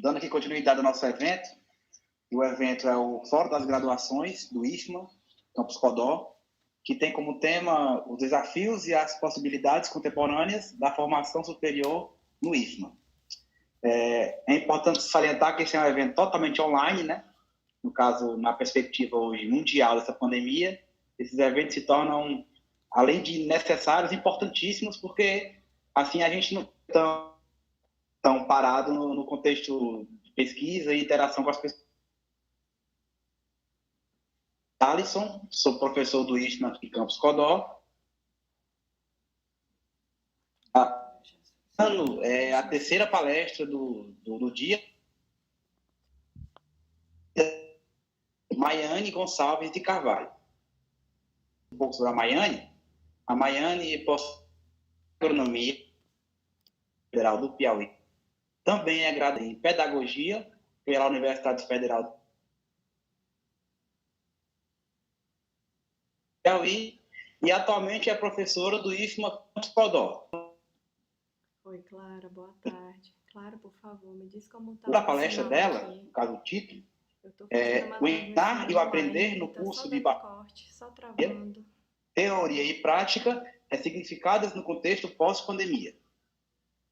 dando aqui continuidade ao nosso evento, e o evento é o Fórum das Graduações do IFMA, Campus Codó, que tem como tema os desafios e as possibilidades contemporâneas da formação superior no IFMA. É importante salientar que esse é um evento totalmente online, né? No caso, na perspectiva hoje mundial dessa pandemia, esses eventos se tornam, além de necessários, importantíssimos, porque assim a gente não está tão parado no contexto de pesquisa e interação com as pessoas. Alisson, sou professor do IFMA de Campus Codó. É a terceira palestra do dia. Maiane Gonçalves de Carvalho. Um pouco sobre a Maiane. A Maiane possui agronomia federal do Piauí. Também é graduada em pedagogia pela Universidade Federal do Piauí e atualmente é professora do IFMA Campus Codó. Oi, Clara, boa tarde. Clara, por favor, me diz como está a palestra dela, no caso do título, o ensinar e o aprender no curso de teoria e prática ressignificadas no contexto pós-pandemia.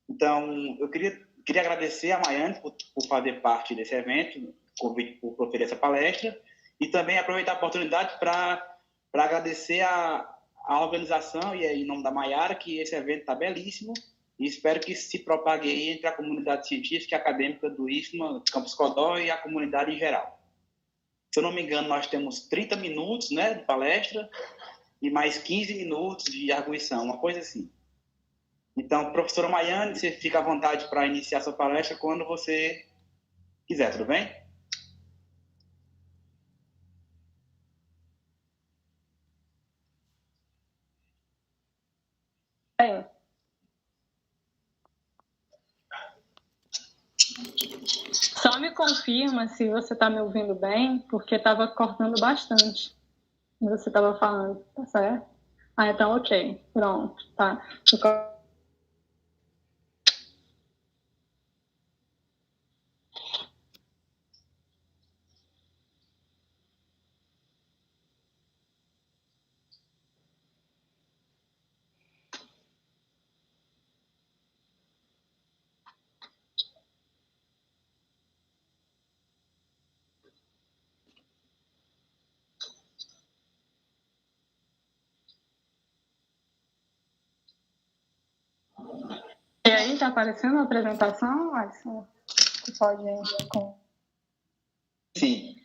Então, eu queria agradecer a Maiane por fazer parte desse evento, por proferir essa palestra, e também aproveitar a oportunidade para agradecer a organização, e em nome da Maiara, que esse evento está belíssimo, e espero que se propague aí entre a comunidade científica e acadêmica do IFMA, Campus Codó e a comunidade em geral. Se eu não me engano, nós temos 30 minutos, né, de palestra e mais 15 minutos de arguição, uma coisa assim. Então, professora Maiane, você fica à vontade para iniciar sua palestra quando você quiser, tudo bem? Bem. Só me confirma se você está me ouvindo bem, porque estava cortando bastante. Você estava falando, tá certo? Então ok, pronto, tá. E aí, está aparecendo a apresentação, Alisson? Você pode... Sim.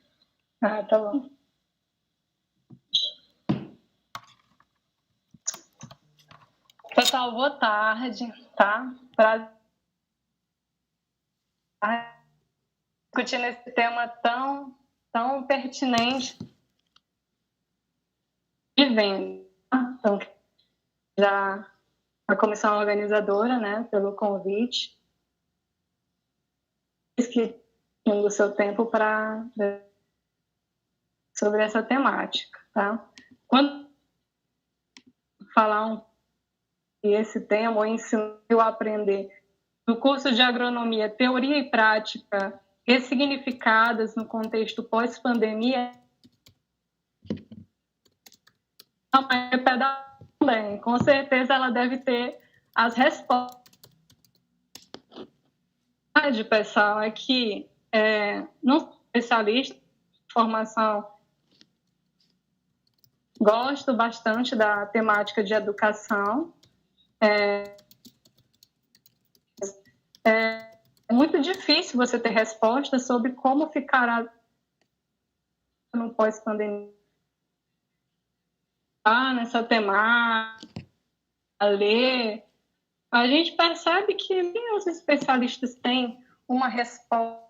Tá bom. Pessoal, boa tarde, tá? Para discutir nesse tema tão pertinente vivendo. Então, já a comissão organizadora, né, pelo convite, que do seu tempo para sobre essa temática, tá? Quando falar esse tema, o ensino e o aprender no curso de agronomia, teoria e prática ressignificadas no contexto pós-pandemia, a pedagogia também, com certeza ela deve ter as respostas. Pessoal, é que não sou especialista em formação, gosto bastante da temática de educação. É muito difícil você ter respostas sobre como ficará no pós-pandemia. Nessa temática, a ler, a gente percebe que nem os especialistas têm uma resposta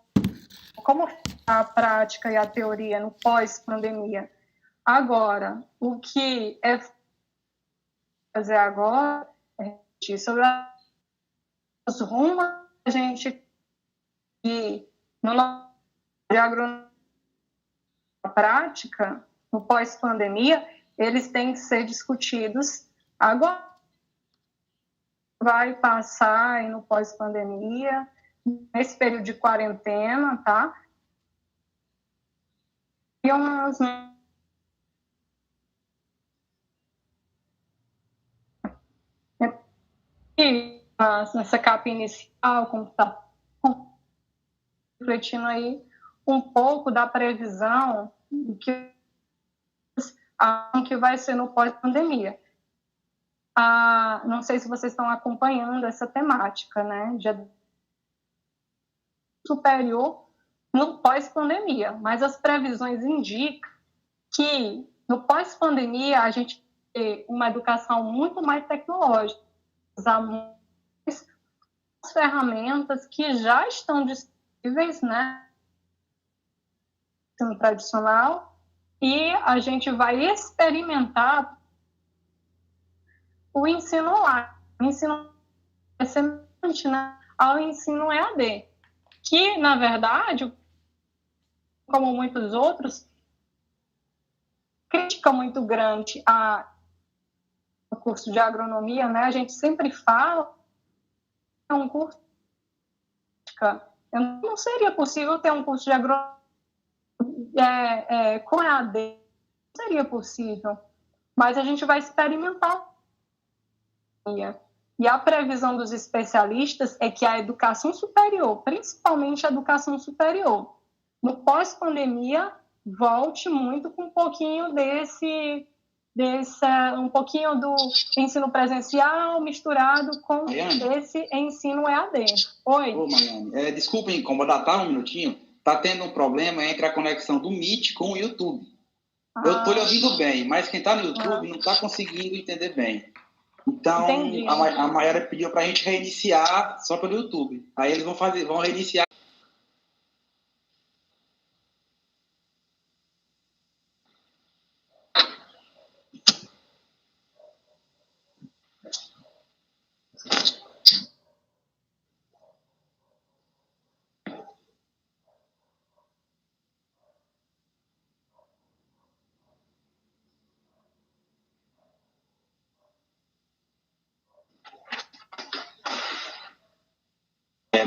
como a prática e a teoria no pós-pandemia. Agora, o que é fazer agora é refletir sobre os rumos a gente e no de agronomia prática, no pós-pandemia, eles têm que ser discutidos agora. Vai passar aí no pós-pandemia, nesse período de quarentena, tá? E umas nessa capa inicial, como está refletindo aí um pouco da previsão do que vai ser no pós-pandemia. Não sei se vocês estão acompanhando essa temática, né? De superior no pós-pandemia, mas as previsões indicam que no pós-pandemia a gente tem uma educação muito mais tecnológica, usar mais ferramentas que já estão disponíveis, né, no tradicional, e a gente vai experimentar o ensino online. O ensino é semelhante, né, ao ensino EAD, que, na verdade, como muitos outros, crítica muito grande ao curso de agronomia, né? A gente sempre fala que é um curso não seria possível ter um curso de agronomia com EAD, não seria possível, mas a gente vai experimentar. E a previsão dos especialistas é que a educação superior, principalmente a educação superior, no pós-pandemia, volte muito com um pouquinho um pouquinho do ensino presencial misturado com Maiane? esse ensino EAD. Oi. Ô, Maiane, desculpa incomodar, tá? Um minutinho. Tá tendo um problema entre a conexão do Meet com o YouTube. Eu tô lhe ouvindo bem, mas quem tá no YouTube não tá conseguindo entender bem. Então, a Mayara pediu pra gente reiniciar só pelo YouTube. Aí eles vão reiniciar.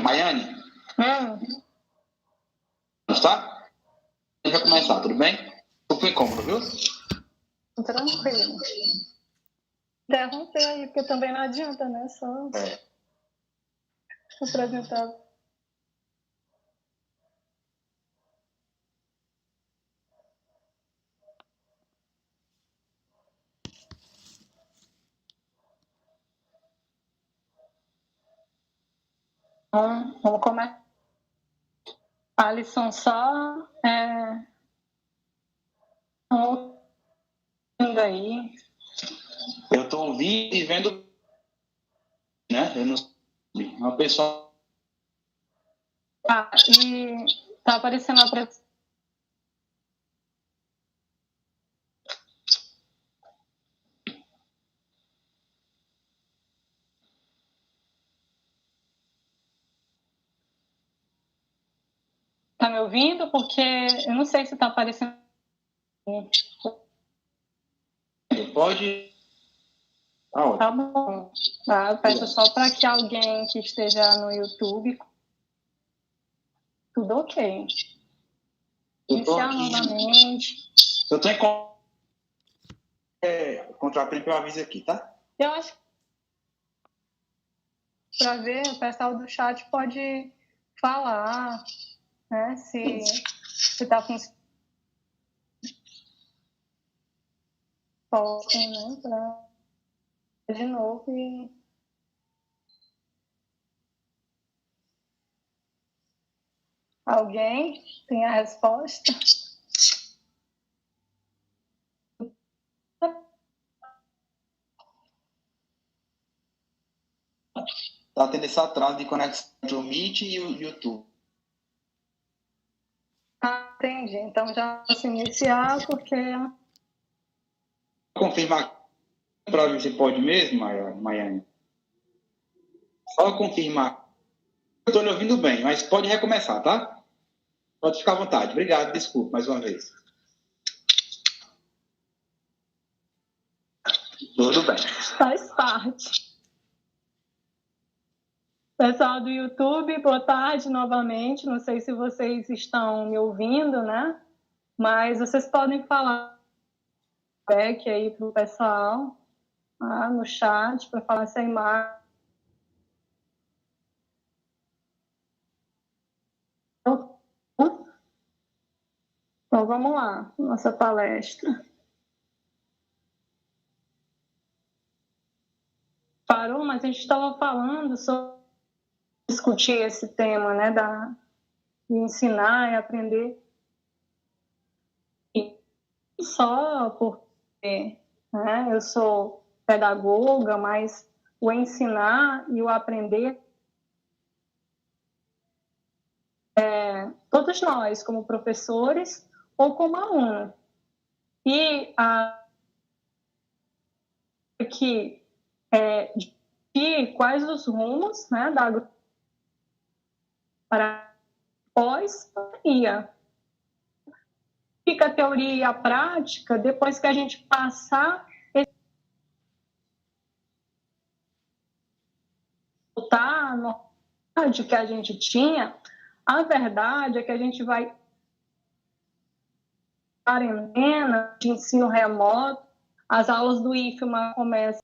Maiane? Está? Deixa eu começar, tudo bem? Desculpa o incômodo, viu? Tranquilo. Interromper aí, porque também não adianta, né? Só apresentar. Vamos começar. Alisson só ouvindo aí. Eu estou ouvindo e vendo, né? Eu não sei. Uma pessoa. E tá aparecendo a presença. Tá me ouvindo? Porque eu não sei se tá aparecendo. Pode. Tá bom. Tá, eu peço só para que alguém que esteja no YouTube. Tudo ok. Iniciar novamente. Eu tô em contratempo, eu aviso aqui, tá? Eu acho que para ver, o pessoal do chat pode falar, né? Se está funcionando, né? Para de novo e alguém tem a resposta? Tá tendo esse atraso de conexão entre o Meet e o YouTube. Entendi. Então já posso iniciar, porque... Confirmar para ver se pode mesmo, Maiane? Só confirmar. Eu estou lhe ouvindo bem, mas pode recomeçar, tá? Pode ficar à vontade. Obrigado, desculpa, mais uma vez. Tudo bem. Faz parte. Pessoal do YouTube, boa tarde novamente. Não sei se vocês estão me ouvindo, né? Mas vocês podem falar feedback aí para o pessoal no chat para falar se a imagem. Então vamos lá, nossa palestra. Parou, mas a gente estava falando sobre discutir esse tema, né, de ensinar e aprender. E só porque, né, eu sou pedagoga, mas o ensinar e o aprender, todos nós, como professores ou como aluno. E quais os rumos, né, para pós-pandemia. Fica a teoria e a prática depois que a gente passar voltar no que a gente tinha. A verdade é que a gente vai quarentena de ensino remoto, as aulas do IFMA começam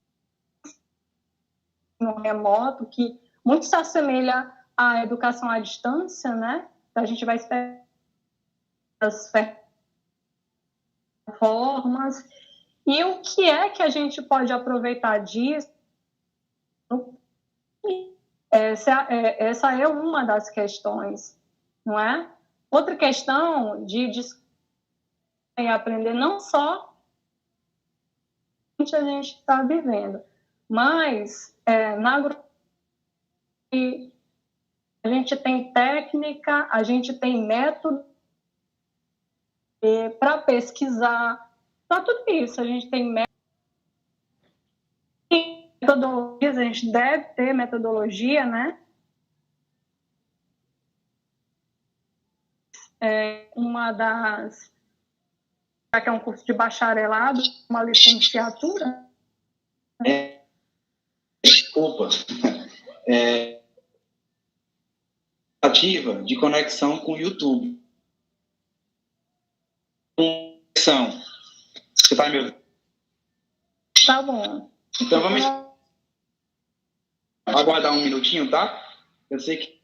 no remoto, que muito se assemelha à educação à distância, né? Então, a gente vai esperar as formas. E o que é que a gente pode aproveitar disso? Essa é uma das questões, não é? Outra questão de aprender não só a gente está vivendo, mas a gente tem técnica, a gente tem método para pesquisar, para tudo isso. A gente tem metodologias, a gente deve ter metodologia, né? Uma das, já que é um curso de bacharelado, uma licenciatura. Desculpa. Ativa de conexão com o YouTube. Conexão. Você está me ouvindo? Tá bom. Então vamos aguardar um minutinho, tá? Eu sei que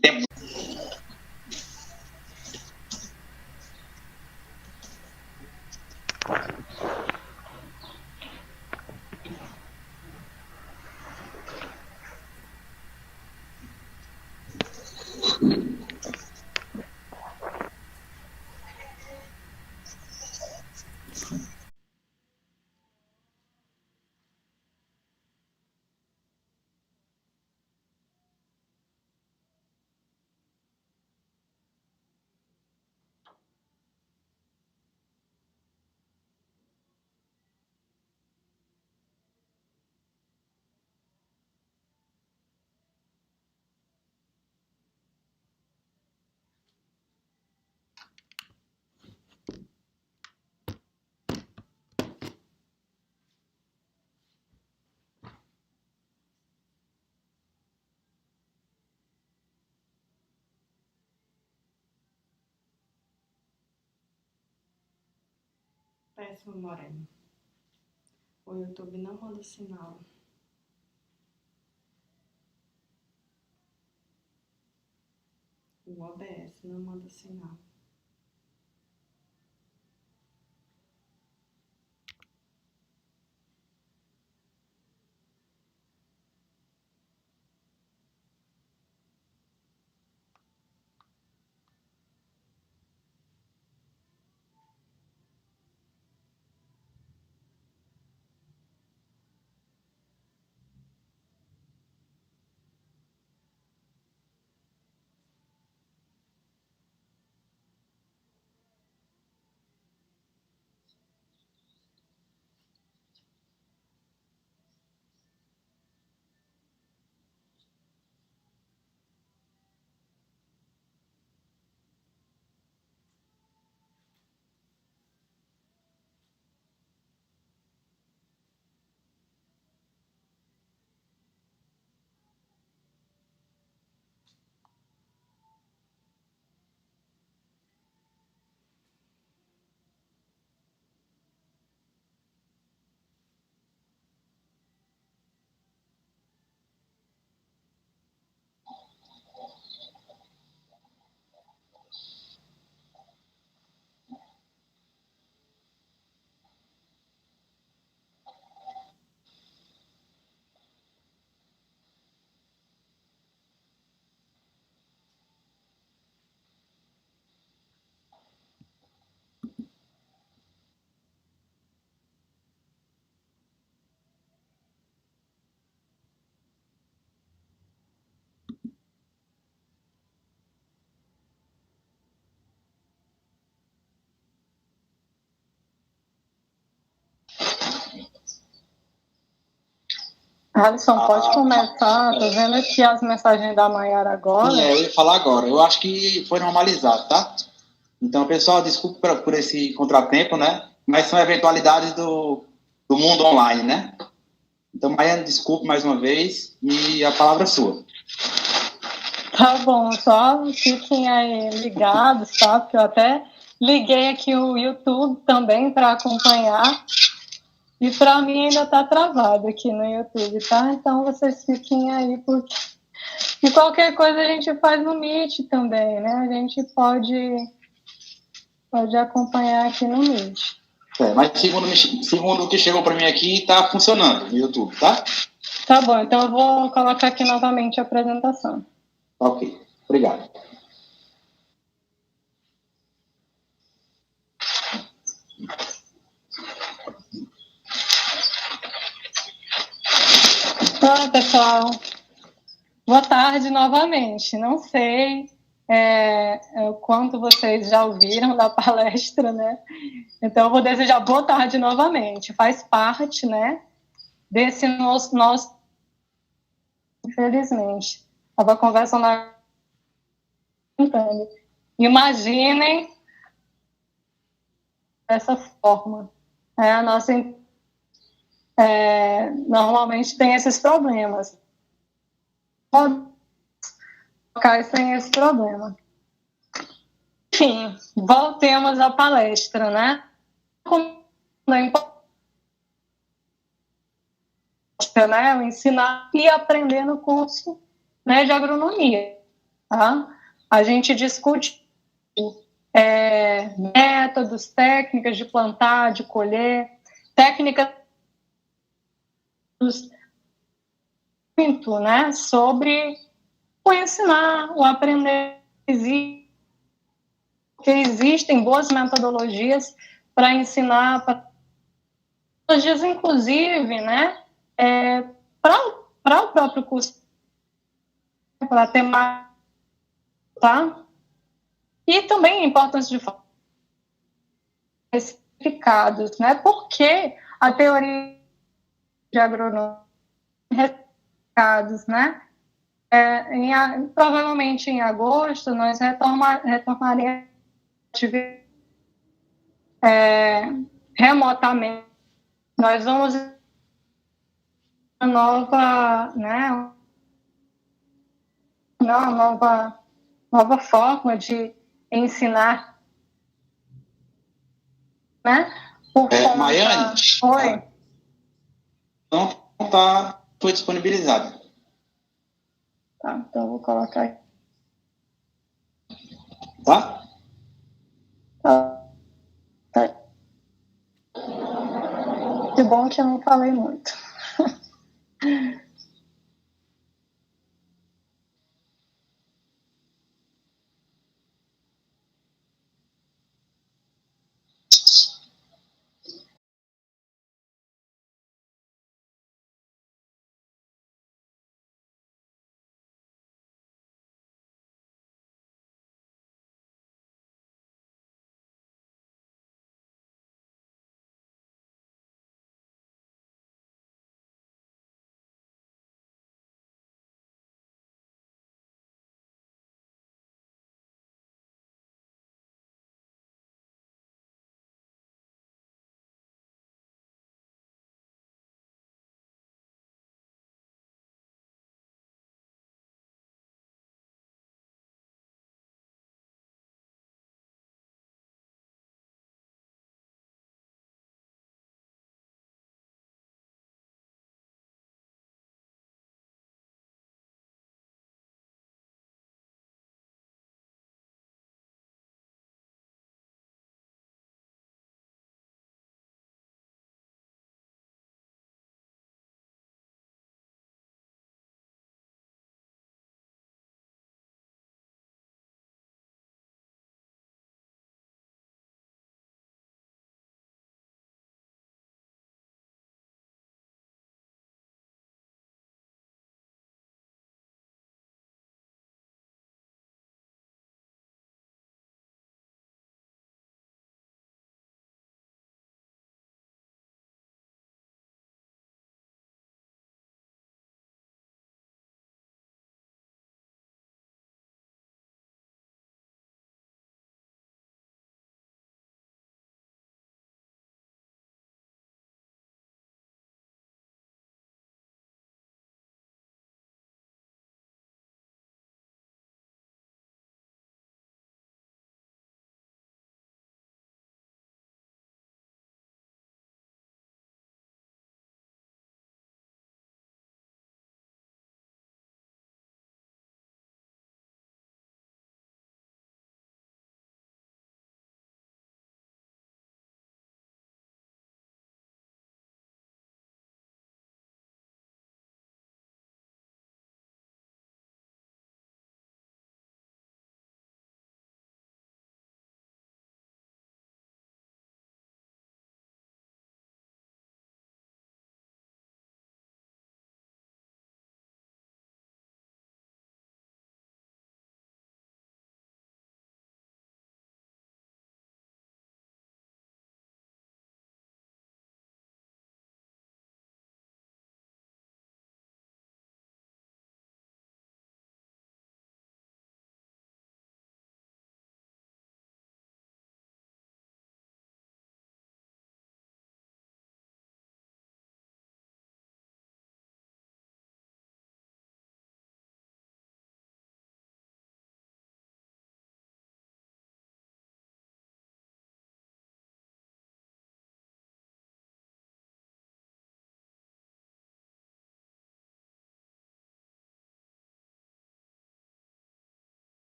tempo. Péssimo, Moreno. O YouTube não manda sinal. O OBS não manda sinal. Alisson, pode começar. Tô vendo aqui as mensagens da Mayara agora. Sim, eu ia falar agora. Eu acho que foi normalizado, tá? Então, pessoal, desculpe por esse contratempo, né? Mas são eventualidades do mundo online, né? Então, Maiane, desculpe mais uma vez e a palavra é sua. Tá bom, só fiquem aí ligados, tá? Porque eu até liguei aqui o YouTube também para acompanhar. E para mim ainda está travado aqui no YouTube, tá? Então vocês fiquem aí, porque e qualquer coisa a gente faz no Meet também, né? A gente pode acompanhar aqui no Meet. Mas segundo o que chegou para mim aqui, está funcionando no YouTube, tá? Tá bom, então eu vou colocar aqui novamente a apresentação. Ok, obrigado. Olá, pessoal. Boa tarde novamente. Não sei o quanto vocês já ouviram da palestra, né? Então, eu vou desejar boa tarde novamente. Faz parte, né, desse nosso infelizmente. Estava conversando imaginem dessa forma. A nossa normalmente tem esses problemas. Cai sem esse problema. Enfim, voltemos à palestra, né? O ensinar e aprender no curso, né, de agronomia. Tá? A gente discute métodos, técnicas de plantar, de colher, técnicas muito, né, sobre o ensinar, o aprender. Que existem boas metodologias para ensinar, metodologias inclusive, né, para o próprio curso, para ter mais, tá? E também a importância de especificados, né? Porque a teoria de agronomia né? Provavelmente em agosto nós retornaremos remotamente. Nós vamos uma nova, né? Uma nova forma de ensinar, né? Maiane? Oi. Não foi disponibilizado. Tá, então eu vou colocar aqui. Tá? Tá. Que bom que eu não falei muito.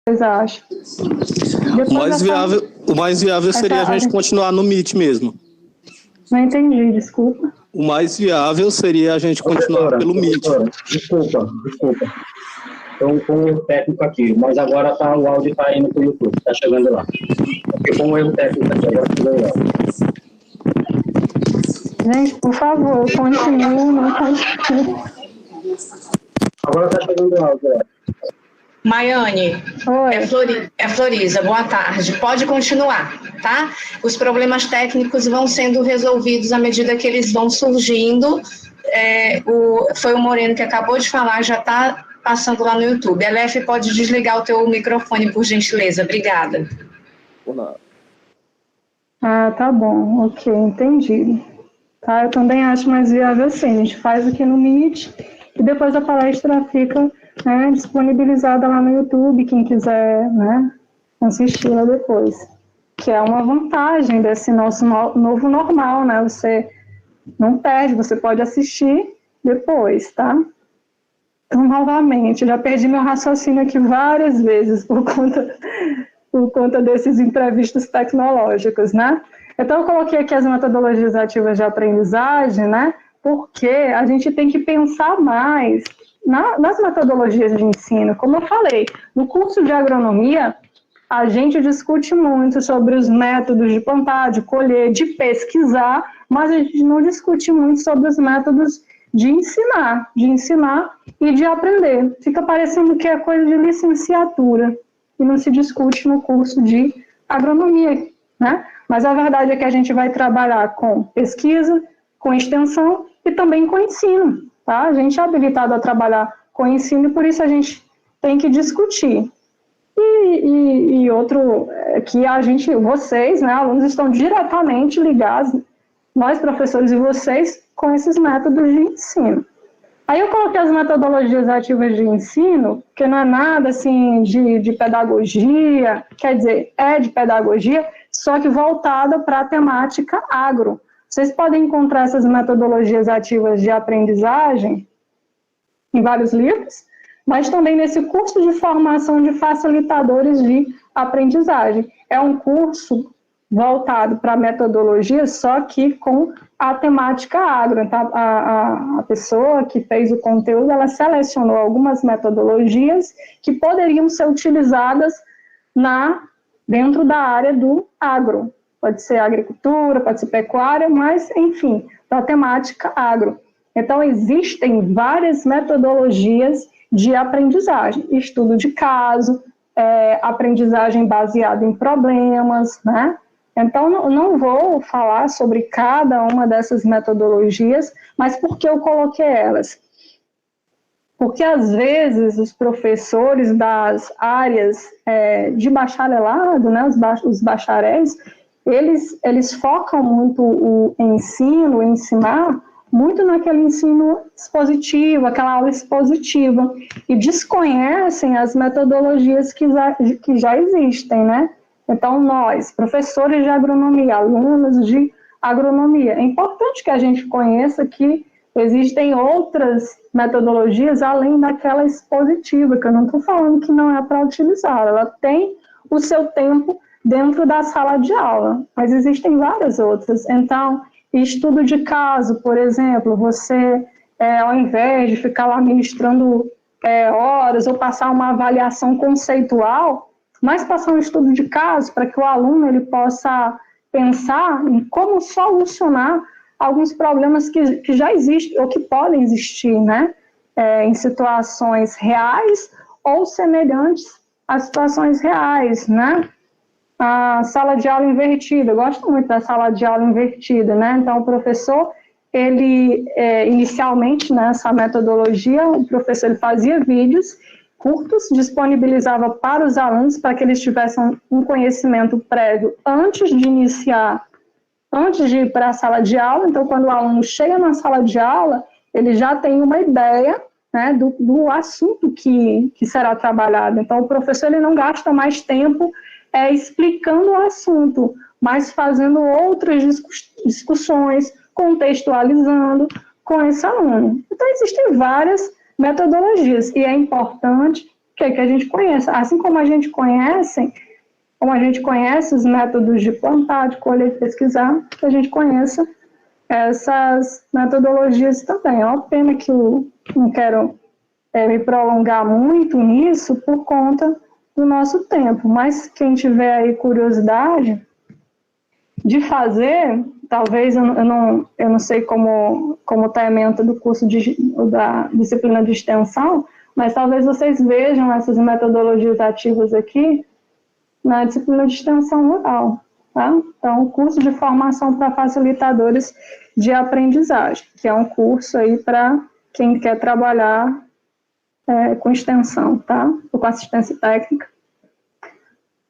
vocês acham? O mais viável seria a gente continuar no Meet mesmo. Não entendi, desculpa. O mais viável seria a gente continuar pelo Meet. Desculpa. Estou com um erro técnico aqui, mas agora o áudio está indo para o YouTube, está chegando lá. Porque com um erro técnico aqui, agora chegou lá. Gente, por favor, não continue. Agora está chegando o áudio, Maiane, é Floriza, boa tarde. Pode continuar, tá? Os problemas técnicos vão sendo resolvidos à medida que eles vão surgindo. Foi o Moreno que acabou de falar, já está passando lá no YouTube. Elef, pode desligar o teu microfone, por gentileza. Obrigada. Tá bom. Ok, entendi. Tá, eu também acho mais viável assim. A gente faz aqui no Meet e depois a palestra fica disponibilizada lá no YouTube, quem quiser assistir-la depois. Que é uma vantagem desse nosso novo normal, né? Você não perde, você pode assistir depois, tá? Então, novamente, já perdi meu raciocínio aqui várias vezes por conta desses imprevistos tecnológicos, né? Então, eu coloquei aqui as metodologias ativas de aprendizagem, né? Porque a gente tem que pensar mais nas metodologias de ensino. Como eu falei, no curso de agronomia, a gente discute muito sobre os métodos de plantar, de colher, de pesquisar, mas a gente não discute muito sobre os métodos de ensinar e de aprender. Fica parecendo que é coisa de licenciatura e não se discute no curso de agronomia, né? Mas a verdade é que a gente vai trabalhar com pesquisa, com extensão e também com ensino, tá? A gente é habilitado a trabalhar com ensino e por isso a gente tem que discutir. E outro é que vocês, né, alunos, estão diretamente ligados, nós professores e vocês, com esses métodos de ensino. Aí eu coloquei as metodologias ativas de ensino, que não é nada assim de pedagogia, quer dizer, é de pedagogia, só que voltada para a temática agro. Vocês podem encontrar essas metodologias ativas de aprendizagem em vários livros, mas também nesse curso de formação de facilitadores de aprendizagem. É um curso voltado para metodologia, só que com a temática agro. Então, a pessoa que fez o conteúdo, ela selecionou algumas metodologias que poderiam ser utilizadas dentro da área do agro. Pode ser agricultura, pode ser pecuária, mas, enfim, da temática agro. Então, existem várias metodologias de aprendizagem, estudo de caso, aprendizagem baseada em problemas, né? Então, não vou falar sobre cada uma dessas metodologias, mas por que eu coloquei elas? Porque, às vezes, os professores das áreas de bacharelado, né, os bacharéis, eles focam muito o ensino, o ensinar, muito naquele ensino expositivo, aquela aula expositiva, e desconhecem as metodologias que já existem, né? Então, nós, professores de agronomia, alunos de agronomia, é importante que a gente conheça que existem outras metodologias além daquela expositiva, que eu não estou falando que não é para utilizar, ela tem o seu tempo dentro da sala de aula, mas existem várias outras. Então, estudo de caso, por exemplo, você, ao invés de ficar lá ministrando horas ou passar uma avaliação conceitual, mas passar um estudo de caso para que o aluno ele possa pensar em como solucionar alguns problemas que já existem ou que podem existir, né? Em situações reais ou semelhantes a situações reais, né? A sala de aula invertida, eu gosto muito da sala de aula invertida, né? Então, o professor, ele, inicialmente, nessa metodologia, o professor ele fazia vídeos curtos, disponibilizava para os alunos, para que eles tivessem um conhecimento prévio antes de ir para a sala de aula. Então, quando o aluno chega na sala de aula, ele já tem uma ideia, né, do assunto que será trabalhado. Então, o professor ele não gasta mais tempo explicando o assunto, mas fazendo outras discussões, contextualizando com esse aluno. Então, existem várias metodologias, e é importante que a gente conheça. Assim como a gente conhece os métodos de plantar, de colher e pesquisar, que a gente conheça essas metodologias também. É uma pena que eu não quero me prolongar muito nisso por conta do nosso tempo, mas quem tiver aí curiosidade de fazer, talvez eu não sei como está a ementa do curso da disciplina de extensão, mas talvez vocês vejam essas metodologias ativas aqui na disciplina de extensão rural, tá? Então, curso de formação para facilitadores de aprendizagem, que é um curso aí para quem quer trabalhar com extensão, tá? Ou com assistência técnica.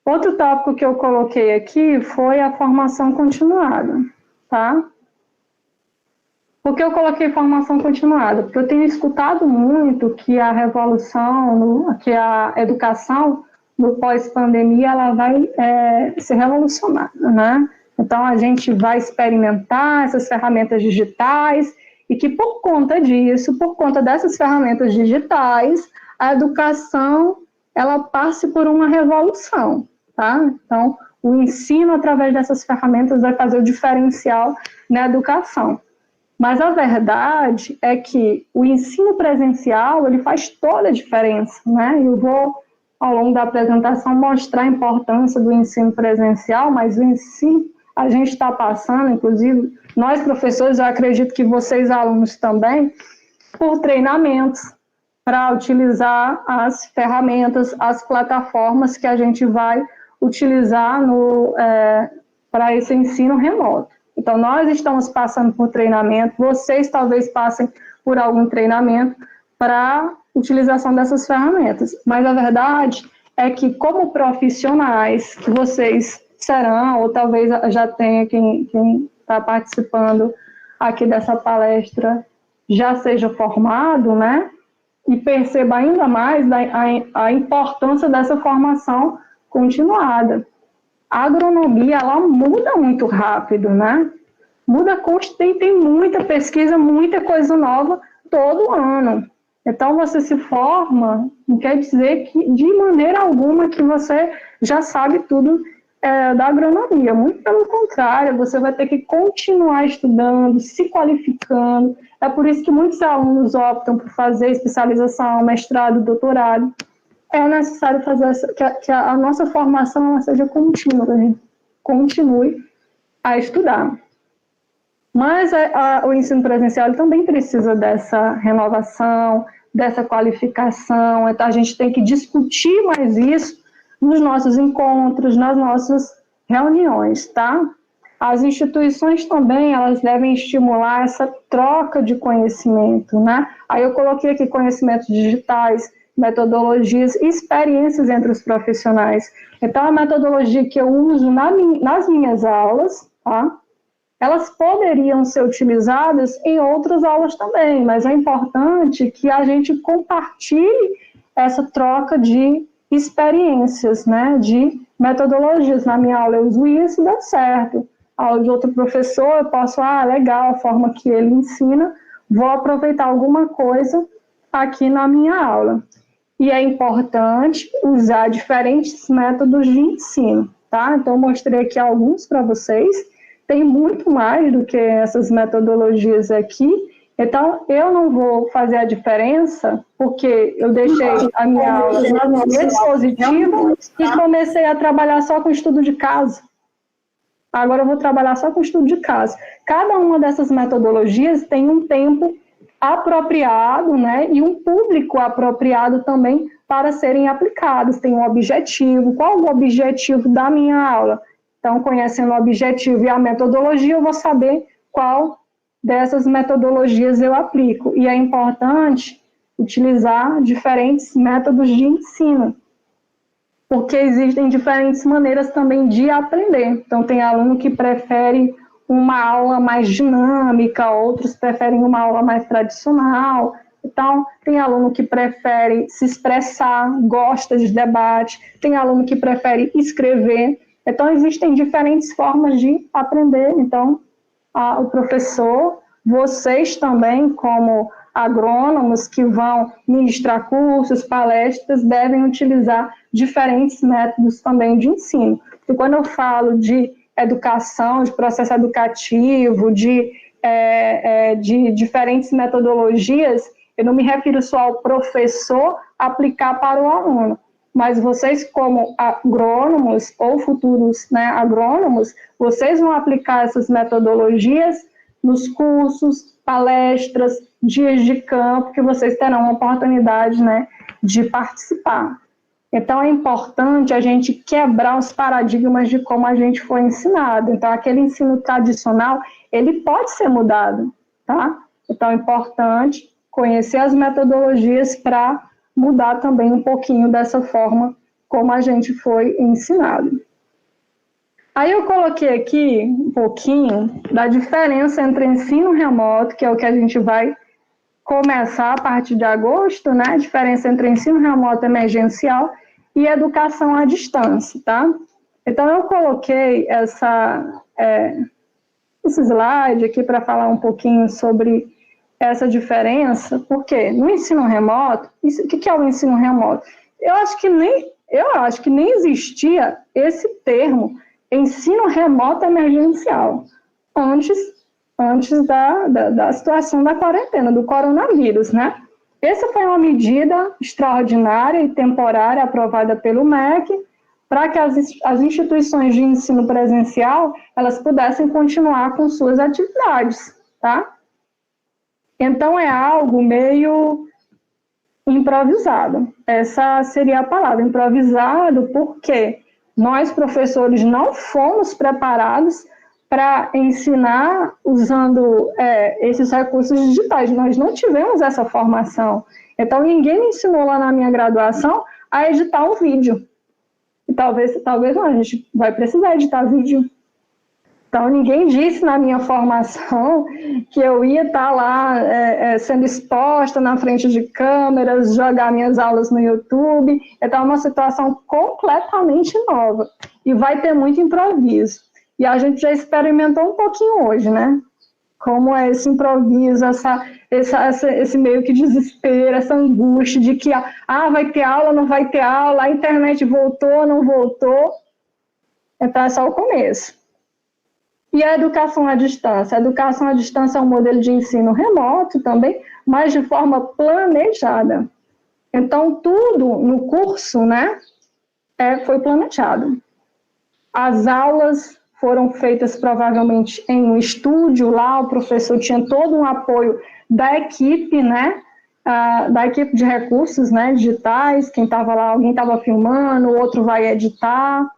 Outro tópico que eu coloquei aqui foi a formação continuada, tá? Por que eu coloquei formação continuada? Porque eu tenho escutado muito que a revolução, que a educação no pós-pandemia, ela vai ser revolucionária, né? Então, a gente vai experimentar essas ferramentas digitais e que, por conta disso, por conta dessas ferramentas digitais, a educação, ela passe por uma revolução, tá? Então, o ensino, através dessas ferramentas, vai fazer o diferencial na educação. Mas a verdade é que o ensino presencial, ele faz toda a diferença, né? Eu vou, ao longo da apresentação, mostrar a importância do ensino presencial, mas o ensino, a gente está passando, inclusive, nós professores, eu acredito que vocês alunos também, por treinamentos para utilizar as ferramentas, as plataformas que a gente vai utilizar para esse ensino remoto. Então, nós estamos passando por treinamento, vocês talvez passem por algum treinamento para utilização dessas ferramentas. Mas a verdade é que, como profissionais que vocês serão, ou talvez já tenha quem está participando aqui dessa palestra, já seja formado, né? E perceba ainda mais a importância dessa formação continuada. A agronomia, ela muda muito rápido, né? Muda constante, tem muita pesquisa, muita coisa nova todo ano. Então, você se forma, não quer dizer que, de maneira alguma, que você já sabe tudo da agronomia. Muito pelo contrário, você vai ter que continuar estudando, se qualificando. É por isso que muitos alunos optam por fazer especialização, mestrado, doutorado. É necessário fazer que a nossa formação seja contínua, a gente continue a estudar. Mas o ensino presencial também precisa dessa renovação, dessa qualificação. Então, a gente tem que discutir mais isso nos nossos encontros, nas nossas reuniões, tá? As instituições também, elas devem estimular essa troca de conhecimento, né? Aí eu coloquei aqui conhecimentos digitais, metodologias e experiências entre os profissionais. Então, a metodologia que eu uso nas minhas aulas, tá? Elas poderiam ser utilizadas em outras aulas também, mas é importante que a gente compartilhe essa troca de experiências, né, de metodologias. Na minha aula eu uso isso e dá certo. A aula de outro professor eu posso, legal, a forma que ele ensina, vou aproveitar alguma coisa aqui na minha aula. E é importante usar diferentes métodos de ensino, tá? Então, eu mostrei aqui alguns para vocês. Tem muito mais do que essas metodologias aqui. Então, eu não vou fazer a diferença, porque eu deixei a minha aula expositiva e comecei a trabalhar só com estudo de caso. Agora eu vou trabalhar só com estudo de caso. Cada uma dessas metodologias tem um tempo apropriado, né, e um público apropriado também para serem aplicados. Tem um objetivo. Qual o objetivo da minha aula? Então, conhecendo o objetivo e a metodologia, eu vou saber qual dessas metodologias eu aplico. E é importante utilizar diferentes métodos de ensino, porque existem diferentes maneiras também de aprender. Então, tem aluno que prefere uma aula mais dinâmica, outros preferem uma aula mais tradicional. Então, tem aluno que prefere se expressar, gosta de debate, tem aluno que prefere escrever. Então, existem diferentes formas de aprender. Então, o professor, vocês também, como agrônomos que vão ministrar cursos, palestras, devem utilizar diferentes métodos também de ensino. E quando eu falo de educação, de processo educativo, de diferentes metodologias, eu não me refiro só ao professor aplicar para o aluno, mas vocês, como agrônomos ou futuros, né, agrônomos, vocês vão aplicar essas metodologias nos cursos, palestras, dias de campo, que vocês terão a oportunidade, né, de participar. Então, é importante a gente quebrar os paradigmas de como a gente foi ensinado. Então, aquele ensino tradicional, ele pode ser mudado, tá? Então, é importante conhecer as metodologias para mudar também um pouquinho dessa forma como a gente foi ensinado. Aí eu coloquei aqui um pouquinho da diferença entre ensino remoto, que é o que a gente vai começar a partir de agosto, né? A diferença entre ensino remoto emergencial e educação à distância, tá? Então, eu coloquei esse slide aqui para falar um pouquinho sobre essa diferença, porque no ensino remoto, o que é o ensino remoto? Eu acho que nem existia esse termo, ensino remoto emergencial, antes da situação da quarentena, do coronavírus, né? Essa foi uma medida extraordinária e temporária aprovada pelo MEC para que as instituições de ensino presencial elas pudessem continuar com suas atividades, tá? Então, é algo meio improvisado. Essa seria a palavra, improvisado, porque nós, professores, não fomos preparados para ensinar usando esses recursos digitais. Nós não tivemos essa formação. Então, ninguém me ensinou lá na minha graduação a editar um vídeo. E talvez não, a gente vai precisar editar vídeo. Então, ninguém disse na minha formação que eu ia estar lá sendo exposta na frente de câmeras, jogar minhas aulas no YouTube. Então, é uma situação completamente nova. E vai ter muito improviso. E a gente já experimentou um pouquinho hoje, né? Como é esse improviso, esse meio que desespero, essa angústia de que vai ter aula, não vai ter aula, a internet voltou, não voltou. Então, é só o começo. E a educação à distância? A educação à distância é um modelo de ensino remoto também, mas de forma planejada. Então, tudo no curso, né, foi planejado. As aulas foram feitas provavelmente em um estúdio lá, o professor tinha todo um apoio da equipe, né, da equipe de recursos, né, digitais, quem estava lá, alguém estava filmando, o outro vai editar.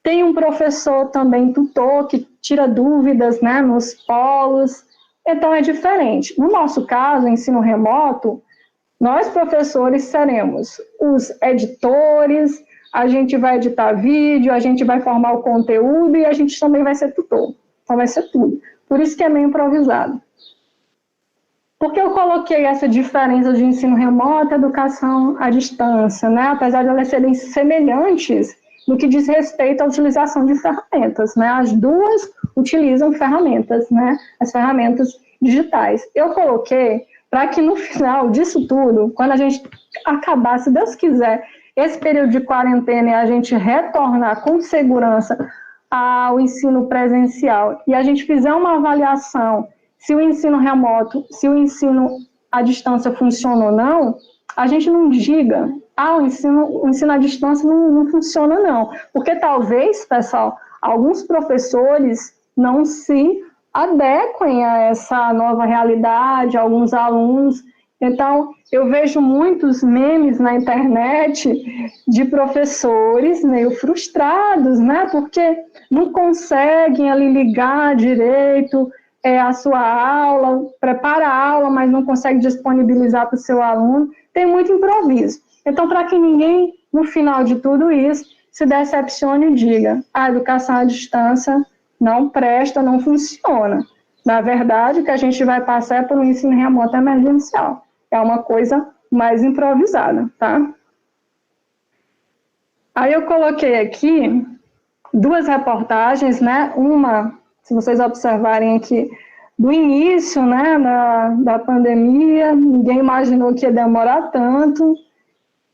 Tem um professor também, tutor, que tira dúvidas, né, nos polos. Então, é diferente. No nosso caso, ensino remoto, nós, professores, seremos os editores, a gente vai editar vídeo, a gente vai formar o conteúdo e a gente também vai ser tutor. Então, vai ser tudo. Por isso que é meio improvisado. Por que eu coloquei essa diferença de ensino remoto e educação à distância, né? Apesar de elas serem semelhantes no que diz respeito à utilização de ferramentas, né? As duas utilizam ferramentas, né? As ferramentas digitais. Eu coloquei para que no final disso tudo, quando a gente acabar, se Deus quiser, esse período de quarentena e a gente retornar com segurança ao ensino presencial e a gente fizer uma avaliação se o ensino remoto, se o ensino à distância funciona ou não, a gente não diga, o ensino à distância não funciona não. Porque talvez, pessoal, alguns professores não se adequem a essa nova realidade, alguns alunos. Então, eu vejo muitos memes na internet de professores meio frustrados, né? Porque não conseguem ali ligar direito a sua aula, prepara a aula, mas não consegue disponibilizar para o seu aluno. Tem muito improviso. Então, para que ninguém, no final de tudo isso, se decepcione e diga: a educação à distância não presta, não funciona. Na verdade, o que a gente vai passar é por um ensino remoto emergencial. É uma coisa mais improvisada, tá? Aí eu coloquei aqui duas reportagens, né? Uma, se vocês observarem aqui do início, né, da pandemia, ninguém imaginou que ia demorar tanto.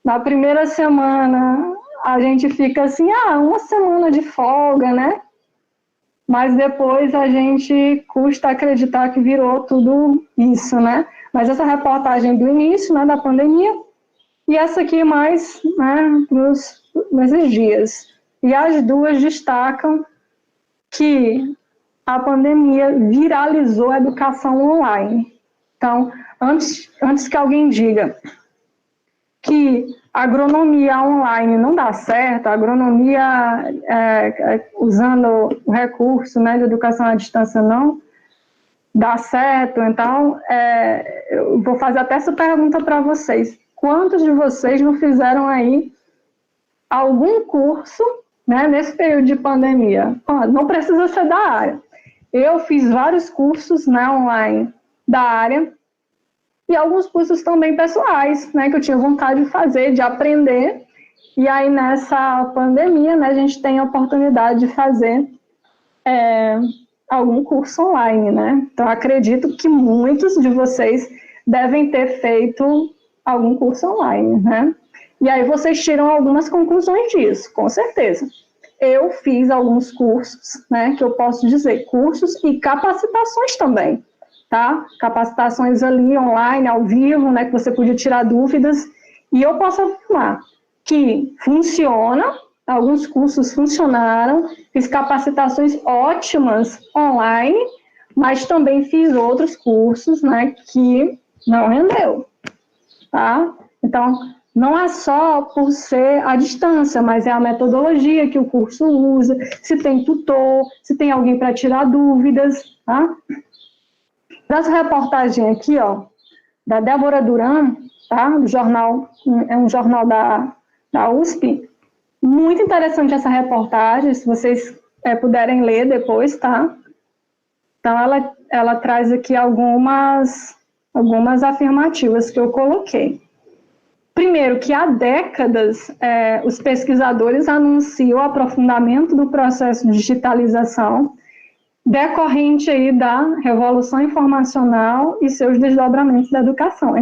Na primeira semana, a gente fica assim, uma semana de folga, né? Mas depois a gente custa acreditar que virou tudo isso, né? Mas essa reportagem do início, né, da pandemia, e essa aqui mais, né, nesses dias. E as duas destacam que a pandemia viralizou a educação online. Então, antes que alguém diga que a agronomia online não dá certo, a agronomia usando o recurso, né, de educação à distância não dá certo, então eu vou fazer até essa pergunta para vocês. Quantos de vocês não fizeram aí algum curso, né, nesse período de pandemia? Não precisa ser da área. Eu fiz vários cursos, né, online da área e alguns cursos também pessoais, né, que eu tinha vontade de fazer, de aprender. E aí nessa pandemia, né, a gente tem a oportunidade de fazer algum curso online, né? Então acredito que muitos de vocês devem ter feito algum curso online, né? E aí vocês tiram algumas conclusões disso, com certeza. Eu fiz alguns cursos, né, que eu posso dizer, cursos e capacitações também, tá? Capacitações ali online, ao vivo, né, que você podia tirar dúvidas, e eu posso afirmar que funciona, alguns cursos funcionaram, fiz capacitações ótimas online, mas também fiz outros cursos, né, que não rendeu, tá? Então, não é só por ser à distância, mas é a metodologia que o curso usa, se tem tutor, se tem alguém para tirar dúvidas, tá? Essa reportagem aqui, ó, da Débora Duran, tá? Do jornal, é um jornal da USP. Muito interessante essa reportagem, se vocês puderem ler depois, tá? Então, ela traz aqui algumas afirmativas que eu coloquei. Primeiro, que há décadas os pesquisadores anunciam o aprofundamento do processo de digitalização decorrente aí da revolução informacional e seus desdobramentos da educação.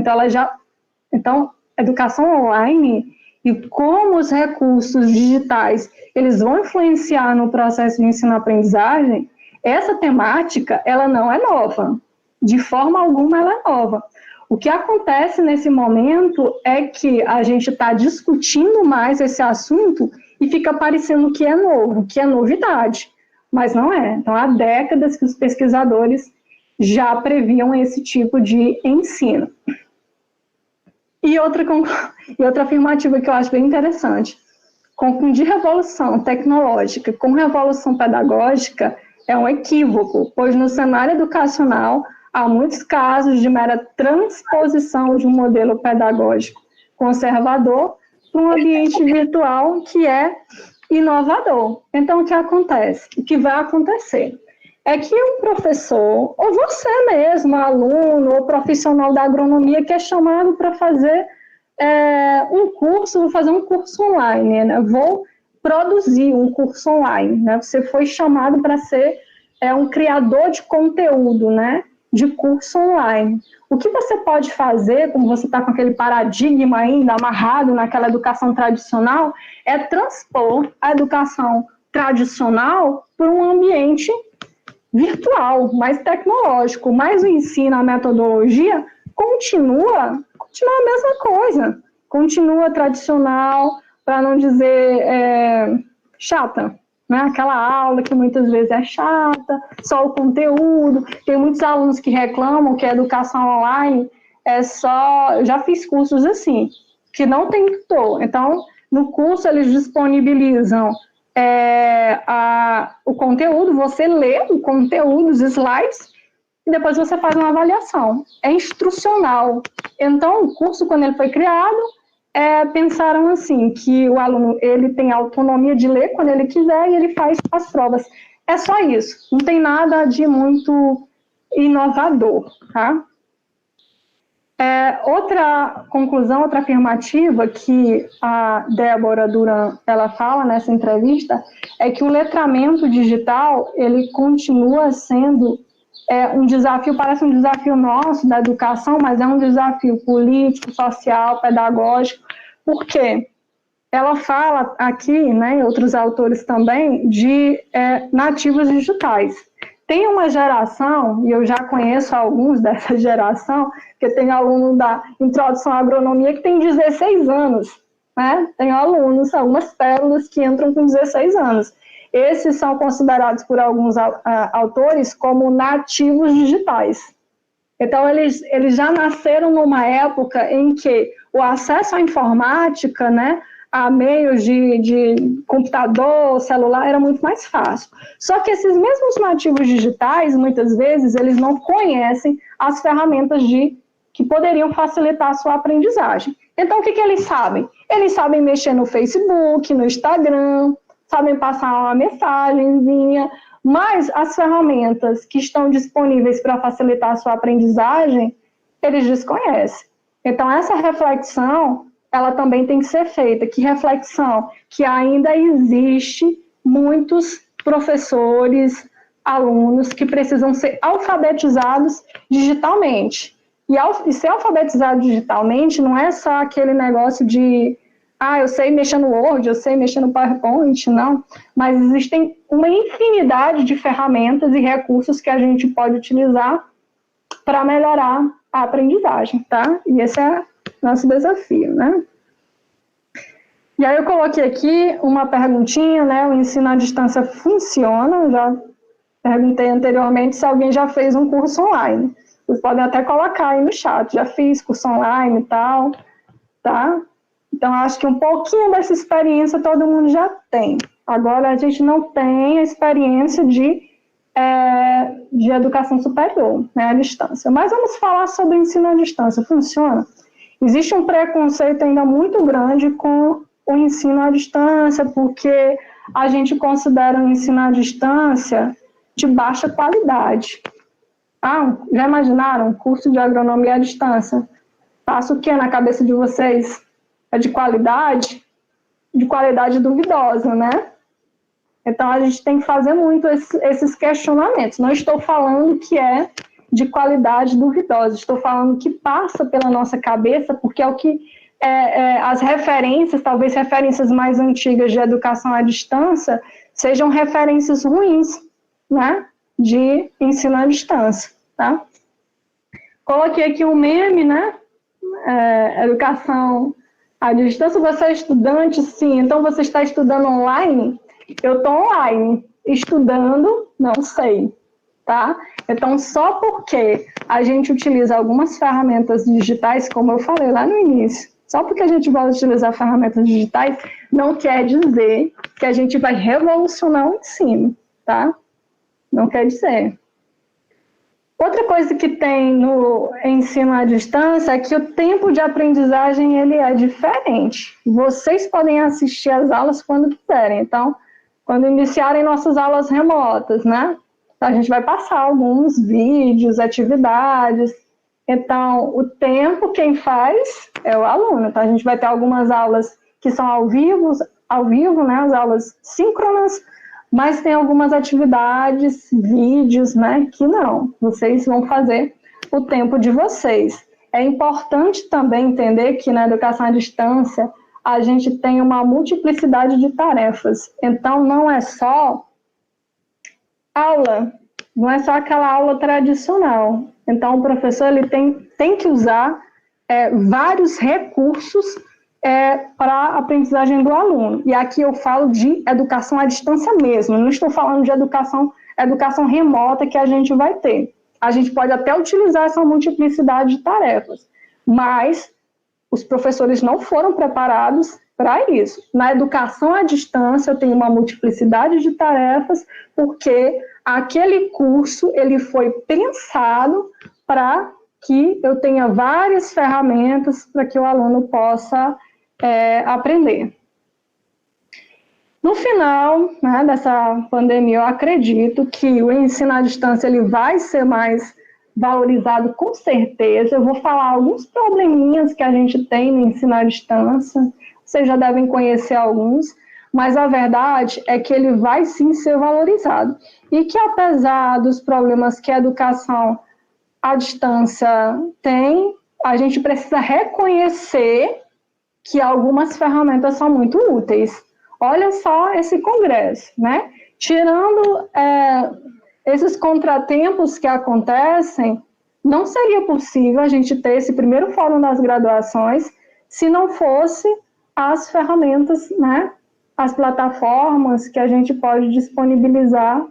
Então, educação online e como os recursos digitais eles vão influenciar no processo de ensino-aprendizagem, essa temática ela não é nova. De forma alguma ela é nova. O que acontece nesse momento é que a gente está discutindo mais esse assunto e fica parecendo que é novo, que é novidade, mas não é. Então, há décadas que os pesquisadores já previam esse tipo de ensino. E outra afirmativa que eu acho bem interessante, confundir revolução tecnológica com revolução pedagógica é um equívoco, pois no cenário educacional há muitos casos de mera transposição de um modelo pedagógico conservador para um ambiente virtual que é inovador. Então, o que acontece? O que vai acontecer é que um professor, ou você mesmo, aluno ou profissional da agronomia que é chamado para fazer um curso, vou fazer um curso online, né? Vou produzir um curso online, né? Você foi chamado para ser um criador de conteúdo, né? De curso online. O que você pode fazer, como você está com aquele paradigma ainda amarrado naquela educação tradicional, é transpor a educação tradicional para um ambiente virtual, mais tecnológico, mas o ensino, a metodologia, continua a mesma coisa, continua tradicional, para não dizer chata, né? Aquela aula que muitas vezes é chata, só o conteúdo. Tem muitos alunos que reclamam que a educação online é só... Eu já fiz cursos assim, que não tem tutor. Então, no curso eles disponibilizam o conteúdo, você lê o conteúdo, os slides, e depois você faz uma avaliação. É instrucional. Então, o curso, quando ele foi criado, pensaram assim, que o aluno ele tem autonomia de ler quando ele quiser e ele faz as provas. É só isso, não tem nada de muito inovador, tá? Outra conclusão, outra afirmativa que a Débora Duran ela fala nessa entrevista é que o letramento digital ele continua sendo um desafio, parece um desafio nosso da educação, mas é um desafio político, social, pedagógico, porque ela fala aqui, né, outros autores também, de nativos digitais. Tem uma geração, e eu já conheço alguns dessa geração, que tem aluno da Introdução à Agronomia que tem 16 anos, né? Tem alunos, algumas pérolas que entram com 16 anos. Esses são considerados por alguns autores como nativos digitais. Então, eles já nasceram numa época em que o acesso à informática, né, a meios de computador, celular, era muito mais fácil. Só que esses mesmos nativos digitais, muitas vezes, eles não conhecem as ferramentas que poderiam facilitar a sua aprendizagem. Então, o que eles sabem? Eles sabem mexer no Facebook, no Instagram, sabem passar uma mensagenzinha, mas as ferramentas que estão disponíveis para facilitar a sua aprendizagem, eles desconhecem. Então, essa reflexão, ela também tem que ser feita. Que reflexão? Que ainda existe muitos professores, alunos que precisam ser alfabetizados digitalmente. E ser alfabetizado digitalmente não é só aquele negócio de eu sei mexer no Word, eu sei mexer no PowerPoint, não. Mas existem uma infinidade de ferramentas e recursos que a gente pode utilizar para melhorar a aprendizagem, tá? E esse é nosso desafio, né? E aí eu coloquei aqui uma perguntinha, né? O ensino à distância funciona? Eu já perguntei anteriormente se alguém já fez um curso online. Vocês podem até colocar aí no chat, já fiz curso online e tal, tá? Então, acho que um pouquinho dessa experiência todo mundo já tem. Agora, a gente não tem a experiência de educação superior, né, à distância. Mas vamos falar sobre o ensino à distância. Funciona? Existe um preconceito ainda muito grande com o ensino à distância, porque a gente considera o ensino à distância de baixa qualidade. Já imaginaram? Curso de agronomia à distância. Passa o que na cabeça de vocês? É de qualidade? De qualidade duvidosa, né? Então, a gente tem que fazer muito esses questionamentos. Não estou falando que é de qualidade duvidosa, estou falando que passa pela nossa cabeça, porque é o que as referências, talvez referências mais antigas de educação à distância, sejam referências ruins, né? De ensino à distância, tá? Coloquei aqui um meme, né? Educação à distância. Você é estudante? Sim. Então, você está estudando online? Eu estou online. Estudando? Não sei, tá? Então, só porque a gente utiliza algumas ferramentas digitais, como eu falei lá no início, só porque a gente vai utilizar ferramentas digitais, não quer dizer que a gente vai revolucionar o ensino, tá? Não quer dizer. Outra coisa que tem no ensino à distância é que o tempo de aprendizagem ele é diferente. Vocês podem assistir às aulas quando quiserem. Então, quando iniciarem nossas aulas remotas, né? A gente vai passar alguns vídeos, atividades. Então, o tempo quem faz é o aluno. Então, a gente vai ter algumas aulas que são ao vivo, né? As aulas síncronas, mas tem algumas atividades, vídeos, né, que não. Vocês vão fazer o tempo de vocês. É importante também entender que na educação à distância a gente tem uma multiplicidade de tarefas. Então, não é só aula, não é só aquela aula tradicional. Então, o professor ele tem que usar vários recursos para a aprendizagem do aluno. E aqui eu falo de educação à distância mesmo, não estou falando de educação remota que a gente vai ter. A gente pode até utilizar essa multiplicidade de tarefas, mas os professores não foram preparados para isso. Na educação à distância, eu tenho uma multiplicidade de tarefas, porque aquele curso ele foi pensado para que eu tenha várias ferramentas para que o aluno possa aprender. No final, né, dessa pandemia, eu acredito que o ensino à distância ele vai ser mais valorizado com certeza. Eu vou falar alguns probleminhas que a gente tem no ensino à distância, vocês já devem conhecer alguns, mas a verdade é que ele vai sim ser valorizado. E que apesar dos problemas que a educação à distância tem, a gente precisa reconhecer que algumas ferramentas são muito úteis. Olha só esse congresso, né? Tirando esses contratempos que acontecem, não seria possível a gente ter esse primeiro fórum das graduações se não fosse as ferramentas, né? As plataformas que a gente pode disponibilizar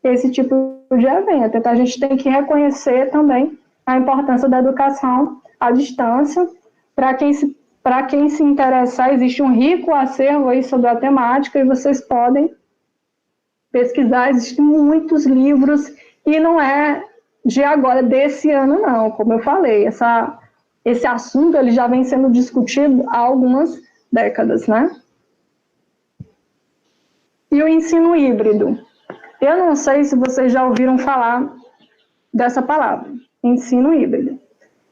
esse tipo de evento. Então, a gente tem que reconhecer também a importância da educação à distância. Para quem se interessar, existe um rico acervo aí sobre a temática e vocês podem pesquisar. Existem muitos livros e não é de agora, desse ano, não. Como eu falei, esse assunto ele já vem sendo discutido há algumas décadas, né? E o ensino híbrido? Eu não sei se vocês já ouviram falar dessa palavra, ensino híbrido.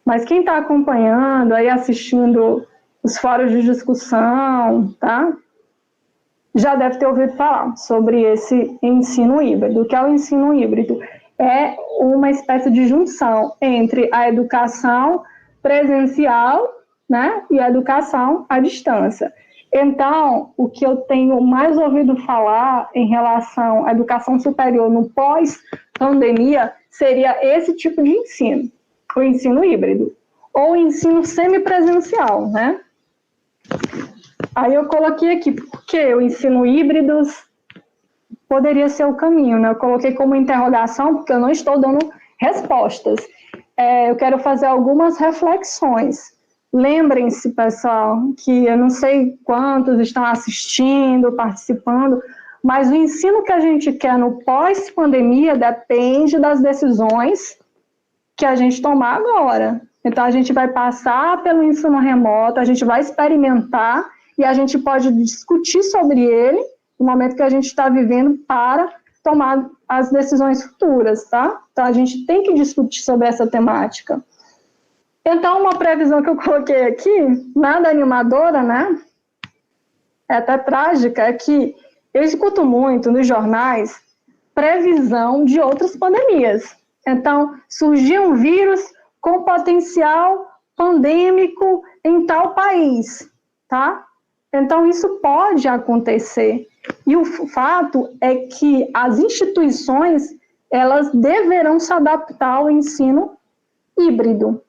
Mas quem está acompanhando, aí assistindo os fóruns de discussão, tá? Já deve ter ouvido falar sobre esse ensino híbrido. O que é o ensino híbrido? É uma espécie de junção entre a educação presencial, né, e a educação à distância. Então, o que eu tenho mais ouvido falar em relação à educação superior no pós-pandemia seria esse tipo de ensino, o ensino híbrido, ou o ensino semipresencial, né? Aí eu coloquei aqui, porque o ensino híbrido poderia ser o caminho, né? Eu coloquei como interrogação, porque eu não estou dando respostas. Eu quero fazer algumas reflexões. Lembrem-se, pessoal, que eu não sei quantos estão assistindo, participando, mas o ensino que a gente quer no pós-pandemia depende das decisões que a gente tomar agora. Então, a gente vai passar pelo ensino remoto, a gente vai experimentar e a gente pode discutir sobre ele no momento que a gente está vivendo para tomar as decisões futuras, tá? Então, a gente tem que discutir sobre essa temática. Então, uma previsão que eu coloquei aqui, nada animadora, né? É até trágica, é que eu escuto muito nos jornais previsão de outras pandemias. Então, surgiu um vírus com potencial pandêmico em tal país, tá? Então, isso pode acontecer. E o fato é que as instituições, elas deverão se adaptar ao ensino híbrido.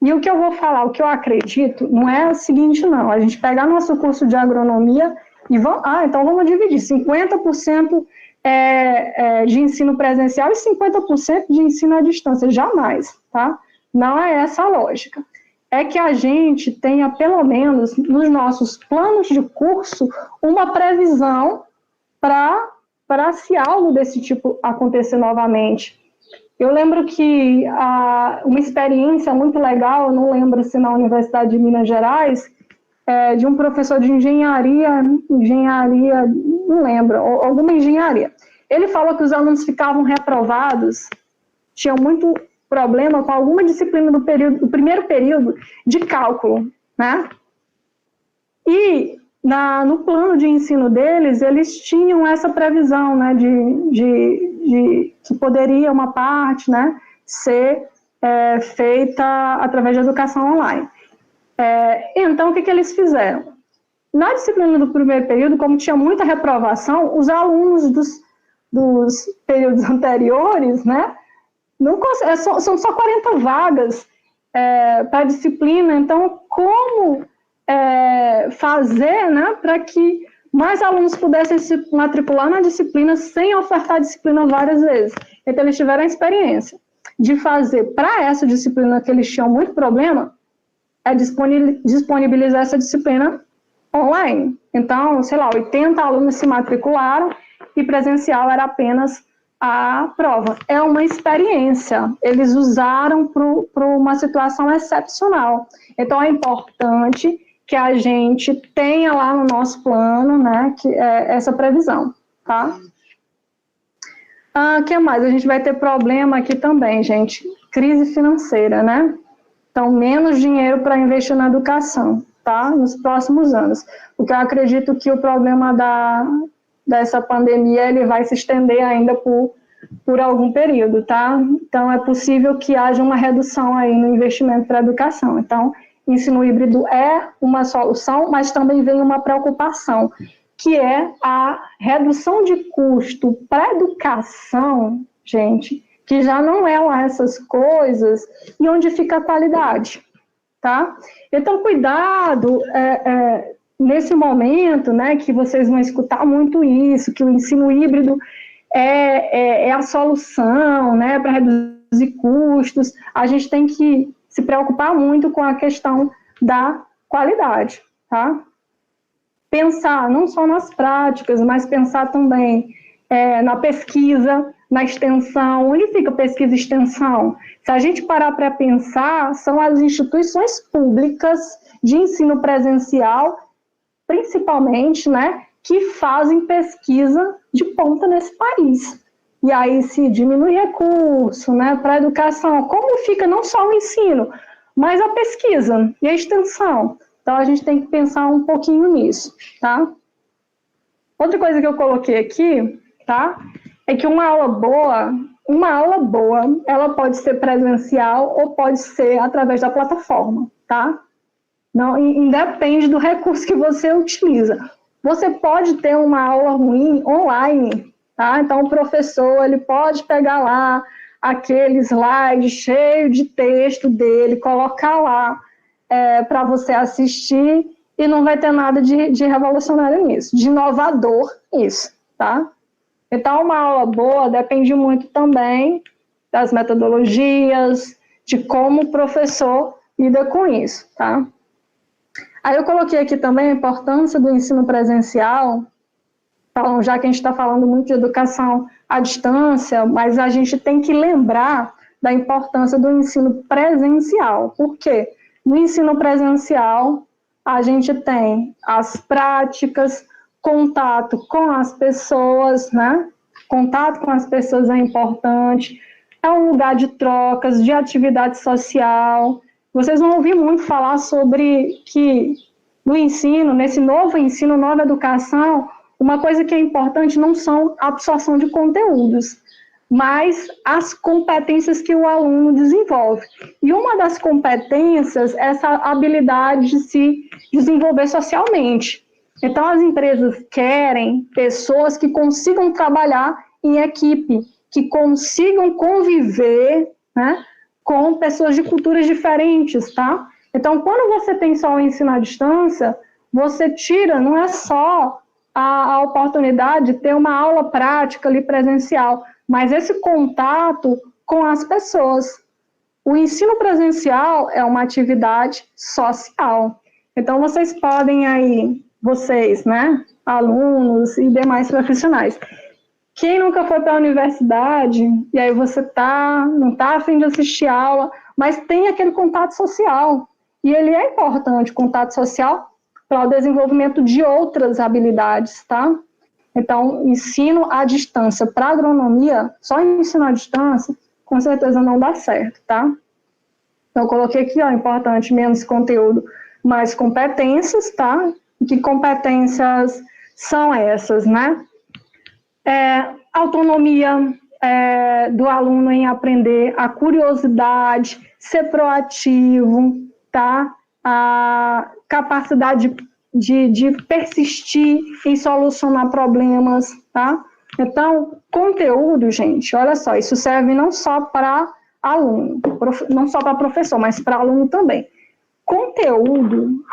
E o que eu vou falar, o que eu acredito, não é o seguinte, não. A gente pegar nosso curso de agronomia e então vamos dividir 50% de ensino presencial e 50% de ensino à distância. Jamais, tá? Não é essa a lógica. É que a gente tenha, pelo menos, nos nossos planos de curso, uma previsão para se algo desse tipo acontecer novamente. Eu lembro que uma experiência muito legal, eu não lembro se na Universidade de Minas Gerais, de um professor de engenharia, não lembro, alguma engenharia. Ele falou que os alunos ficavam reprovados, tinham muito problema com alguma disciplina do primeiro período de cálculo, né? E no plano de ensino deles, eles tinham essa previsão, né, de que poderia uma parte, né, ser feita através de educação online. Então, o que eles fizeram? Na disciplina do primeiro período, como tinha muita reprovação, os alunos dos períodos anteriores, né, são só 40 vagas para a disciplina. Então, como fazer, né, para que mais alunos pudessem se matricular na disciplina sem ofertar a disciplina várias vezes? Então, eles tiveram a experiência de fazer para essa disciplina que eles tinham muito problema, disponibilizar essa disciplina online. Então, sei lá, 80 alunos se matricularam e presencial era apenas a prova. É uma experiência. Eles usaram para uma situação excepcional. Então, é importante que a gente tenha lá no nosso plano, né, essa previsão, tá? O que mais? A gente vai ter problema aqui também, gente. Crise financeira, né? Então, menos dinheiro para investir na educação. tá? Nos próximos anos. Porque eu acredito que o problema dessa pandemia ele vai se estender ainda por algum período, tá? Então, é possível que haja uma redução aí no investimento para a educação. Então, ensino híbrido é uma solução, mas também vem uma preocupação, que é a redução de custo para a educação, gente, que já não é lá essas coisas, e onde fica a qualidade, tá? Então, cuidado nesse momento, né, que vocês vão escutar muito isso, que o ensino híbrido é a solução, né, para reduzir custos. A gente tem que se preocupar muito com a questão da qualidade, tá? Pensar não só nas práticas, mas pensar também na pesquisa, na extensão. Onde fica pesquisa e extensão? Se a gente parar para pensar, são as instituições públicas de ensino presencial, principalmente, né, que fazem pesquisa de ponta nesse país. E aí se diminui recurso, né, para a educação, como fica não só o ensino, mas a pesquisa e a extensão. Então a gente tem que pensar um pouquinho nisso, tá? Outra coisa que eu coloquei aqui, tá, é que uma aula boa, ela pode ser presencial ou pode ser através da plataforma, tá? Não, independe do recurso que você utiliza. Você pode ter uma aula ruim online, tá? Então, o professor, ele pode pegar lá aquele slide cheio de texto dele, colocar lá para você assistir e não vai ter nada de revolucionário nisso, de inovador nisso, tá? Então, uma aula boa depende muito também das metodologias, de como o professor lida com isso, tá? Aí eu coloquei aqui também a importância do ensino presencial, já que a gente está falando muito de educação à distância, mas a gente tem que lembrar da importância do ensino presencial. Por quê? No ensino presencial, a gente tem as práticas, contato com as pessoas, né? Contato com as pessoas é importante, é um lugar de trocas, de atividade social. Vocês vão ouvir muito falar sobre que no ensino, nesse novo ensino, nova educação, uma coisa que é importante não são a absorção de conteúdos, mas as competências que o aluno desenvolve. E uma das competências é essa habilidade de se desenvolver socialmente. Então, as empresas querem pessoas que consigam trabalhar em equipe, que consigam conviver, né, com pessoas de culturas diferentes, tá? Então, quando você tem só o ensino à distância, você tira, não é só a oportunidade de ter uma aula prática ali presencial, mas esse contato com as pessoas. O ensino presencial é uma atividade social. Então, vocês podem aí, vocês, né, alunos e demais profissionais, quem nunca foi para a universidade, e aí você não está a fim de assistir aula, mas tem aquele contato social. E ele é importante, contato social, para o desenvolvimento de outras habilidades, tá? Então, ensino à distância para agronomia, só ensino à distância, com certeza não dá certo, tá? Então, eu coloquei aqui, ó, importante, menos conteúdo, mais competências, tá? E que competências são essas, né? Autonomia do aluno em aprender, a curiosidade, ser proativo, tá? A capacidade de persistir em solucionar problemas, tá? Então, conteúdo, gente, olha só, isso serve não só para aluno, não só para professor, mas para aluno também. Conteúdo,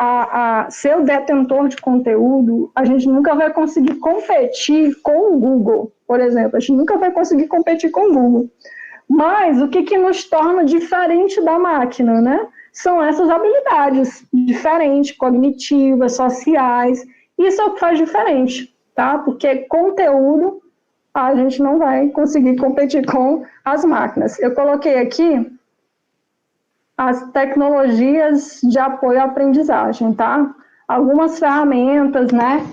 ser o detentor de conteúdo, a gente nunca vai conseguir competir com o Google, por exemplo, a gente nunca vai conseguir competir com o Google. Mas o que nos torna diferente da máquina, né? São essas habilidades diferentes, cognitivas, sociais, isso é o que faz diferente, tá? Porque conteúdo a gente não vai conseguir competir com as máquinas. Eu coloquei aqui as tecnologias de apoio à aprendizagem, tá? Algumas ferramentas, né,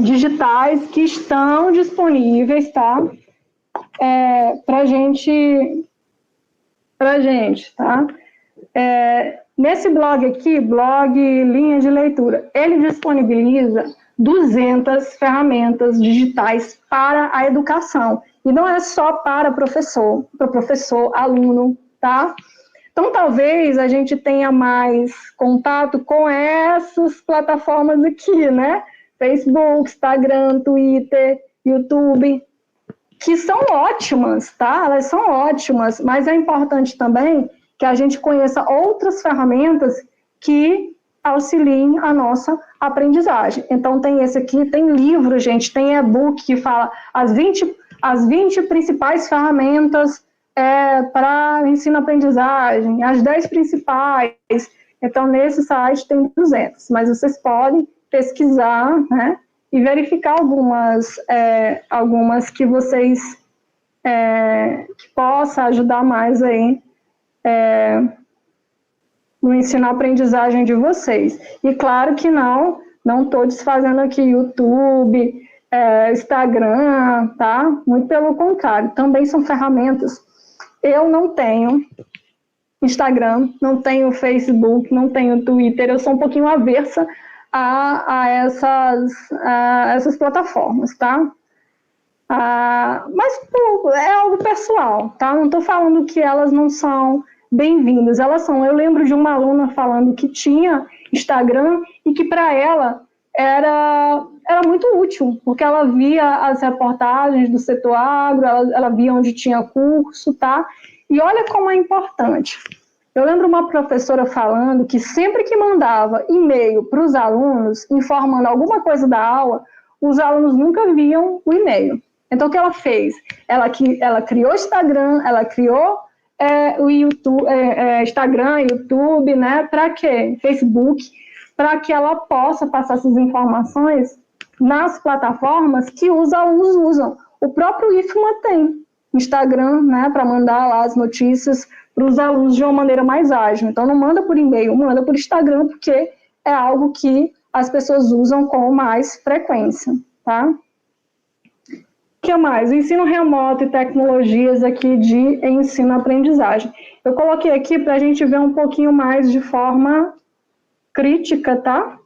digitais que estão disponíveis, tá? Pra gente, tá? Nesse blog aqui, blog Linha de Leitura, ele disponibiliza 200 ferramentas digitais para a educação. E não é só para professor, aluno, tá? Então, talvez a gente tenha mais contato com essas plataformas aqui, né? Facebook, Instagram, Twitter, YouTube, que são ótimas, tá? Elas são ótimas, mas é importante também que a gente conheça outras ferramentas que auxiliem a nossa aprendizagem. Então, tem esse aqui, tem livro, gente, tem e-book que fala as 20 principais ferramentas para ensino-aprendizagem, as 10 principais. Então, nesse site tem 200, mas vocês podem pesquisar, né, e verificar algumas que vocês que possa ajudar mais aí no ensino-aprendizagem de vocês. E claro que não estou desfazendo aqui YouTube, Instagram, tá? Muito pelo contrário, também são ferramentas. Eu não tenho Instagram, não tenho Facebook, não tenho Twitter, eu sou um pouquinho aversa a essas plataformas, tá? Mas é algo pessoal, tá? Não estou falando que elas não são bem-vindas, elas são. Eu lembro de uma aluna falando que tinha Instagram e que para ela era muito útil, porque ela via as reportagens do setor agro, ela via onde tinha curso, tá? E olha como é importante. Eu lembro uma professora falando que sempre que mandava e-mail para os alunos, informando alguma coisa da aula, os alunos nunca viam o e-mail. Então, o que ela fez? Ela criou Instagram, ela criou o YouTube, Instagram, YouTube, né? Para quê? Facebook, para que ela possa passar essas informações nas plataformas que os alunos usam. O próprio IFMA tem Instagram, né? Para mandar lá as notícias para os alunos de uma maneira mais ágil. Então, não manda por e-mail, manda por Instagram, porque é algo que as pessoas usam com mais frequência, tá? O que mais? O ensino remoto e tecnologias aqui de ensino-aprendizagem. Eu coloquei aqui para a gente ver um pouquinho mais de forma crítica, tá?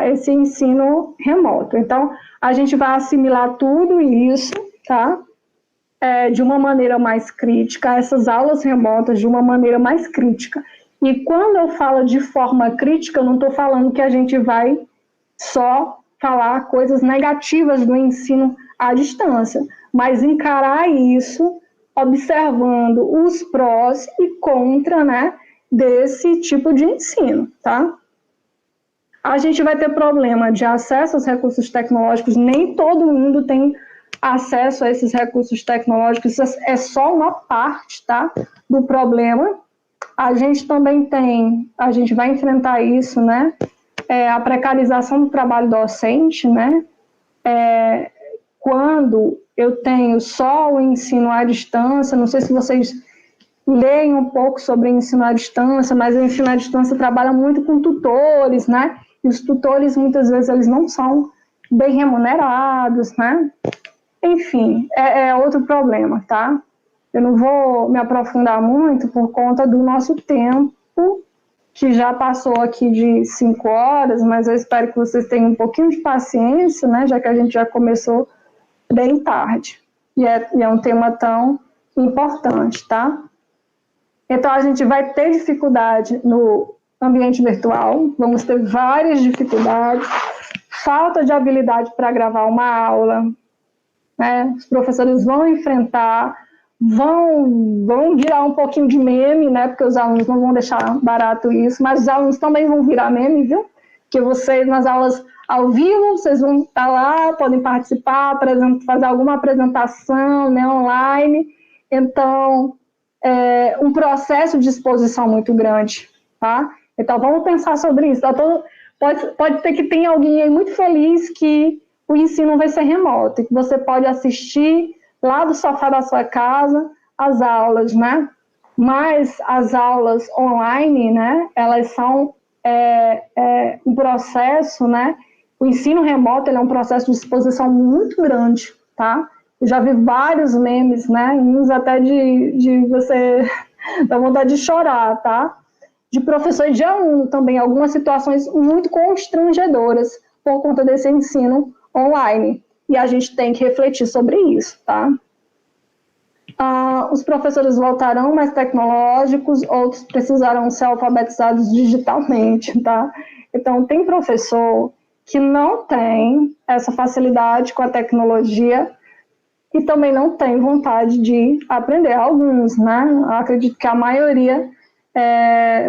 Esse ensino remoto. Então, a gente vai assimilar tudo isso, tá? De uma maneira mais crítica, essas aulas remotas de uma maneira mais crítica. E quando eu falo de forma crítica, eu não estou falando que a gente vai só falar coisas negativas do ensino à distância, mas encarar isso observando os prós e contra, né, desse tipo de ensino, tá? A gente vai ter problema de acesso aos recursos tecnológicos, nem todo mundo tem acesso a esses recursos tecnológicos, isso é só uma parte, tá, do problema. A gente também a gente vai enfrentar isso, né, a precarização do trabalho docente, né, quando eu tenho só o ensino à distância, não sei se vocês leem um pouco sobre ensino à distância, mas o ensino à distância trabalha muito com tutores, né, e os tutores, muitas vezes, eles não são bem remunerados, né, enfim, é outro problema, tá? Eu não vou me aprofundar muito por conta do nosso tempo, que já passou aqui de 5 horas, mas eu espero que vocês tenham um pouquinho de paciência, né, já que a gente já começou bem tarde. E é um tema tão importante, tá? Então, a gente vai ter dificuldade no ambiente virtual, vamos ter várias dificuldades, falta de habilidade para gravar uma aula, né? Os professores vão enfrentar, vão virar um pouquinho de meme, né? Porque os alunos não vão deixar barato isso, mas os alunos também vão virar meme, viu? Porque vocês, nas aulas ao vivo, vocês vão estar lá, podem participar, fazer alguma apresentação, né, online. Então, um processo de exposição muito grande, tá? Então, vamos pensar sobre isso. Pode ser que tenha alguém aí muito feliz que o ensino vai ser remoto, e que você pode assistir lá do sofá da sua casa as aulas, né? Mas as aulas online, né, elas são um processo, né? O ensino remoto, ele é um processo de exposição muito grande, tá? Eu já vi vários memes, né? Uns até de você Dá vontade de chorar, tá? De professor e de aluno também, algumas situações muito constrangedoras por conta desse ensino online. E a gente tem que refletir sobre isso, tá? Os professores voltarão mais tecnológicos, outros precisarão ser alfabetizados digitalmente, tá? Então, tem professor que não tem essa facilidade com a tecnologia e também não tem vontade de aprender. Alguns, né? Eu acredito que a maioria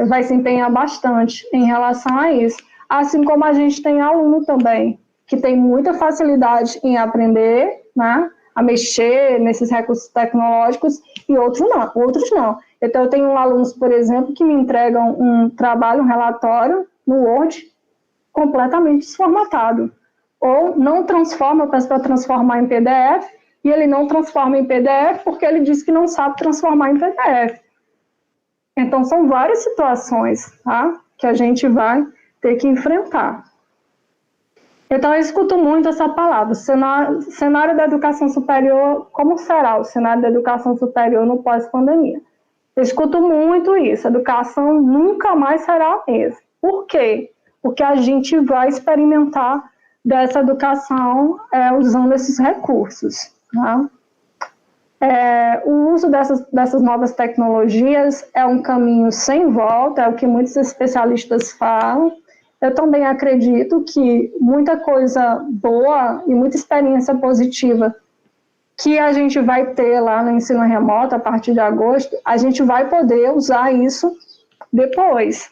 vai se empenhar bastante em relação a isso. Assim como a gente tem aluno também, que tem muita facilidade em aprender, né? A mexer nesses recursos tecnológicos e outros não. Então, eu tenho alunos, por exemplo, que me entregam um trabalho, um relatório no Word completamente desformatado. Ou não transforma, eu peço para transformar em PDF, e ele não transforma em PDF porque ele diz que não sabe transformar em PDF. Então, são várias situações, tá, que a gente vai ter que enfrentar. Então, eu escuto muito essa palavra, cenário da educação superior, como será o cenário da educação superior no pós-pandemia? Eu escuto muito isso, a educação nunca mais será a mesma. Por quê? Porque a gente vai experimentar dessa educação usando esses recursos. Tá? O uso dessas novas tecnologias é um caminho sem volta, é o que muitos especialistas falam. Eu também acredito que muita coisa boa e muita experiência positiva que a gente vai ter lá no ensino remoto, a partir de agosto, a gente vai poder usar isso depois.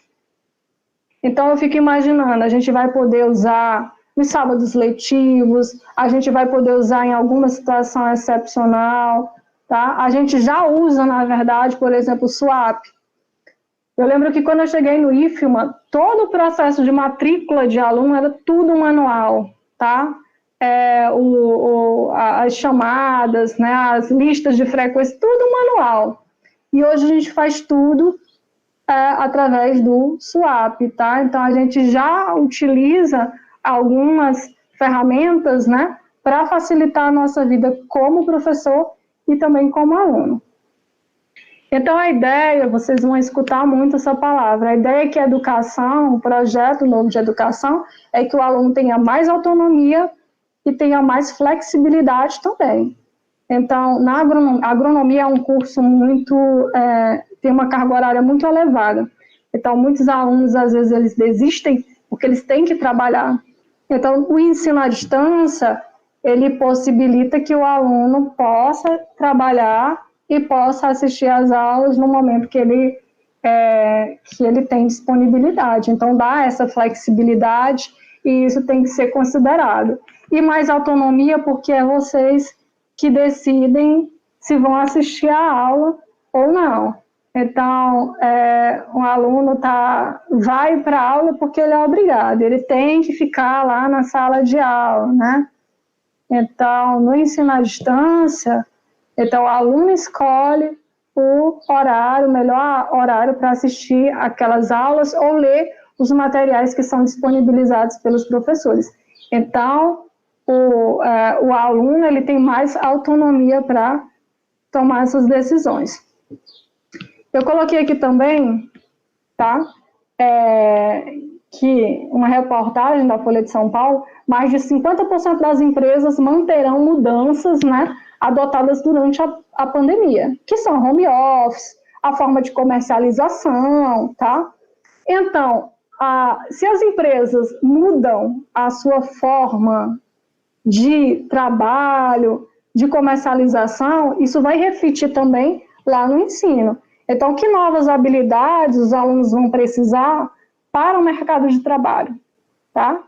Então, eu fico imaginando, a gente vai poder usar nos sábados letivos, a gente vai poder usar em alguma situação excepcional, tá? A gente já usa, na verdade, por exemplo, o SWAP. Eu lembro que quando eu cheguei no IFMA, todo o processo de matrícula de aluno era tudo manual, tá? As chamadas, né, as listas de frequência, tudo manual. E hoje a gente faz tudo através do SWAP, tá? Então, a gente já utiliza algumas ferramentas, né, para facilitar a nossa vida como professor e também como aluno. Então, a ideia, vocês vão escutar muito essa palavra, a ideia é que a educação, o projeto novo de educação, é que o aluno tenha mais autonomia e tenha mais flexibilidade também. Então, na agronomia é um curso muito, tem uma carga horária muito elevada. Então, muitos alunos, às vezes, eles desistem porque eles têm que trabalhar. Então, o ensino à distância, ele possibilita que o aluno possa trabalhar e possa assistir às aulas no momento que ele tem disponibilidade. Então, dá essa flexibilidade e isso tem que ser considerado. E mais autonomia, porque é vocês que decidem se vão assistir à aula ou não. Então, um aluno vai para a aula porque ele é obrigado, ele tem que ficar lá na sala de aula, né? Então, no ensino à distância, então, o aluno escolhe o melhor horário para assistir aquelas aulas ou ler os materiais que são disponibilizados pelos professores. Então, o aluno ele tem mais autonomia para tomar essas decisões. Eu coloquei aqui também, tá? Que uma reportagem da Folha de São Paulo, mais de 50% das empresas manterão mudanças, né, adotadas durante a pandemia, que são home office, a forma de comercialização, tá? Então, se as empresas mudam a sua forma de trabalho, de comercialização, isso vai refletir também lá no ensino. Então, que novas habilidades os alunos vão precisar para o mercado de trabalho, tá?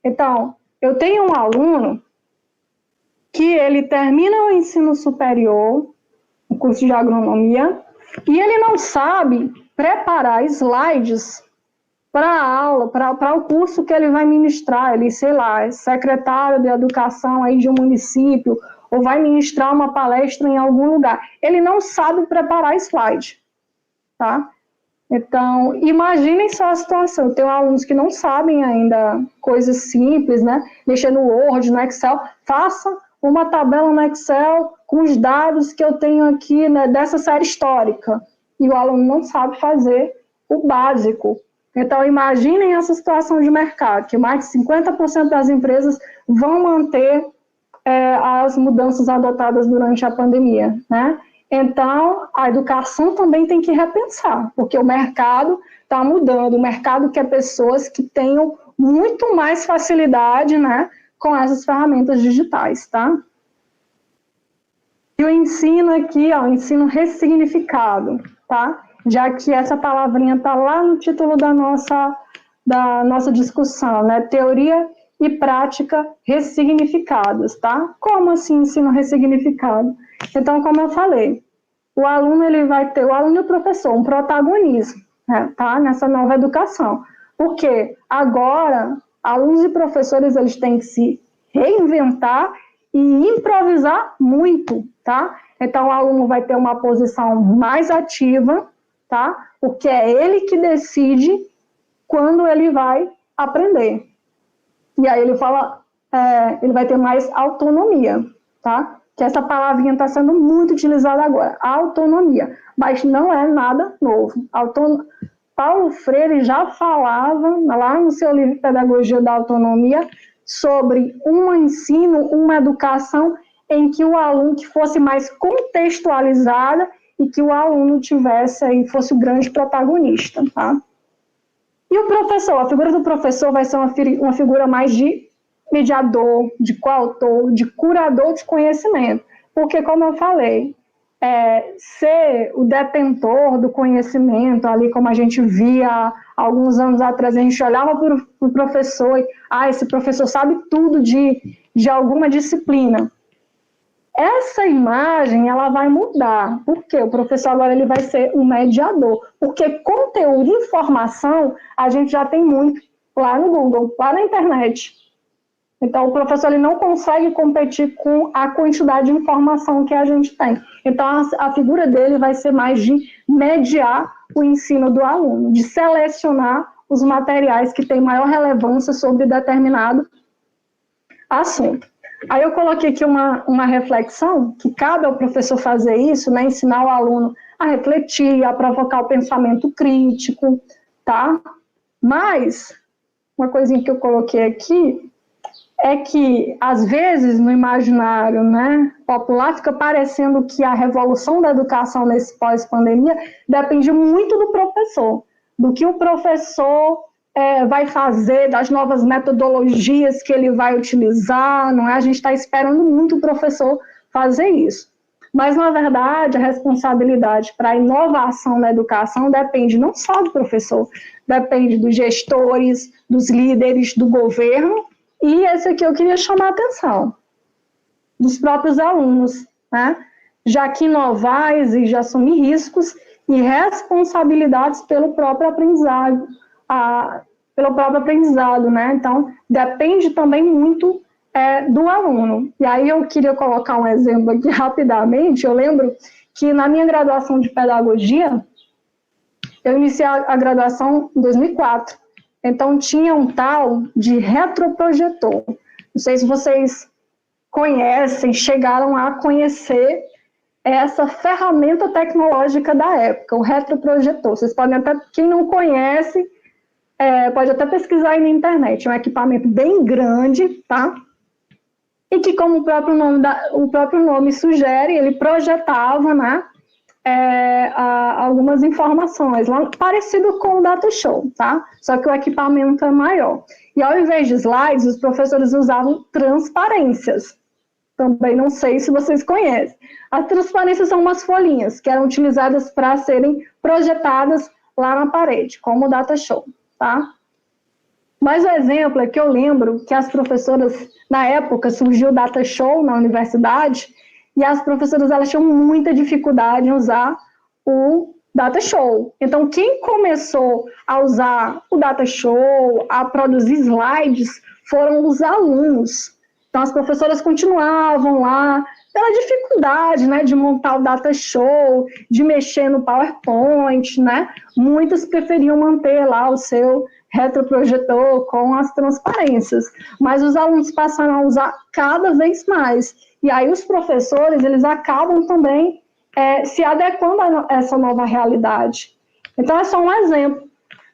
Então, eu tenho um aluno que ele termina o ensino superior, o curso de agronomia, e ele não sabe preparar slides para a aula, para o curso que ele vai ministrar. Ele, sei lá, é secretário de educação aí de um município, ou vai ministrar uma palestra em algum lugar. Ele não sabe preparar slide, tá? Então, imaginem só a situação. Eu tenho alunos que não sabem ainda coisas simples, né? Mexer no Word, no Excel. Faça uma tabela no Excel com os dados que eu tenho aqui, né, dessa série histórica. e o aluno não sabe fazer o básico. Então, imaginem essa situação de mercado, que mais de 50% das empresas vão manter as mudanças adotadas durante a pandemia, né? Então, a educação também tem que repensar, porque o mercado está mudando, o mercado quer pessoas que tenham muito mais facilidade, né, com essas ferramentas digitais, tá? E o ensino aqui, ó, ensino ressignificado, tá? Já que essa palavrinha está lá no título da nossa discussão, né? Teoria e prática ressignificadas, tá? Como assim ensino ressignificado? Então, como eu falei, o aluno ele vai ter, o aluno e o professor, um protagonismo, né, tá? Nessa nova educação. Porque agora, alunos e professores eles têm que se reinventar e improvisar muito, tá? Então, o aluno vai ter uma posição mais ativa, tá? Porque é ele que decide quando ele vai aprender. E aí ele fala, ele vai ter mais autonomia, tá? Que essa palavrinha está sendo muito utilizada agora, autonomia, mas não é nada novo. Paulo Freire já falava, lá no seu livro Pedagogia da Autonomia, sobre um ensino, uma educação em que o aluno que fosse mais contextualizada e que o aluno tivesse aí, fosse o grande protagonista, tá? E o professor, a figura do professor vai ser uma figura mais de mediador, de coautor, de curador de conhecimento. Porque, como eu falei, ser o detentor do conhecimento, ali como a gente via há alguns anos atrás, a gente olhava para o professor e, esse professor sabe tudo de alguma disciplina. Essa imagem, ela vai mudar, porque o professor agora ele vai ser um mediador, porque conteúdo e informação a gente já tem muito lá no Google, lá na internet. Então, o professor ele não consegue competir com a quantidade de informação que a gente tem. Então, a figura dele vai ser mais de mediar o ensino do aluno, de selecionar os materiais que têm maior relevância sobre determinado assunto. Aí eu coloquei aqui uma reflexão, que cabe ao professor fazer isso, né, ensinar o aluno a refletir, a provocar o pensamento crítico, tá? Mas, uma coisinha que eu coloquei aqui, é que, às vezes, no imaginário, né, popular, fica parecendo que a revolução da educação nesse pós-pandemia depende muito do professor, do que o professor vai fazer, das novas metodologias que ele vai utilizar, não é? A gente está esperando muito o professor fazer isso. Mas, na verdade, a responsabilidade para a inovação na educação depende não só do professor, depende dos gestores, dos líderes, do governo, e esse aqui eu queria chamar a atenção, dos próprios alunos, né? Já que inovar exige assumir riscos e responsabilidades pelo próprio aprendizado, né? Então, depende também muito do aluno. E aí eu queria colocar um exemplo aqui rapidamente. Eu lembro que na minha graduação de pedagogia, eu iniciei a graduação em 2004. Então, tinha um tal de retroprojetor. Não sei se vocês conhecem, chegaram a conhecer essa ferramenta tecnológica da época, o retroprojetor. Vocês podem até, quem não conhece, pode até pesquisar aí na internet. É um equipamento bem grande, tá? E que, como o próprio nome sugere, ele projetava, né, algumas informações, lá, parecido com o Data Show, tá? Só que o equipamento é maior. E ao invés de slides, os professores usavam transparências. Também não sei se vocês conhecem. As transparências são umas folhinhas que eram utilizadas para serem projetadas lá na parede, como o Data Show, tá? Mas o exemplo é que eu lembro que as professoras, na época, surgiu o Data Show na universidade, e as professoras elas tinham muita dificuldade em usar o Data Show. Então, quem começou a usar o Data Show, a produzir slides, foram os alunos. Então, as professoras continuavam lá, pela dificuldade, né, de montar o Data Show, de mexer no PowerPoint, né? Muitos preferiam manter lá o seu retroprojetor com as transparências. Mas os alunos passaram a usar cada vez mais. E aí os professores, eles acabam também se adequando a essa nova realidade. Então, é só um exemplo.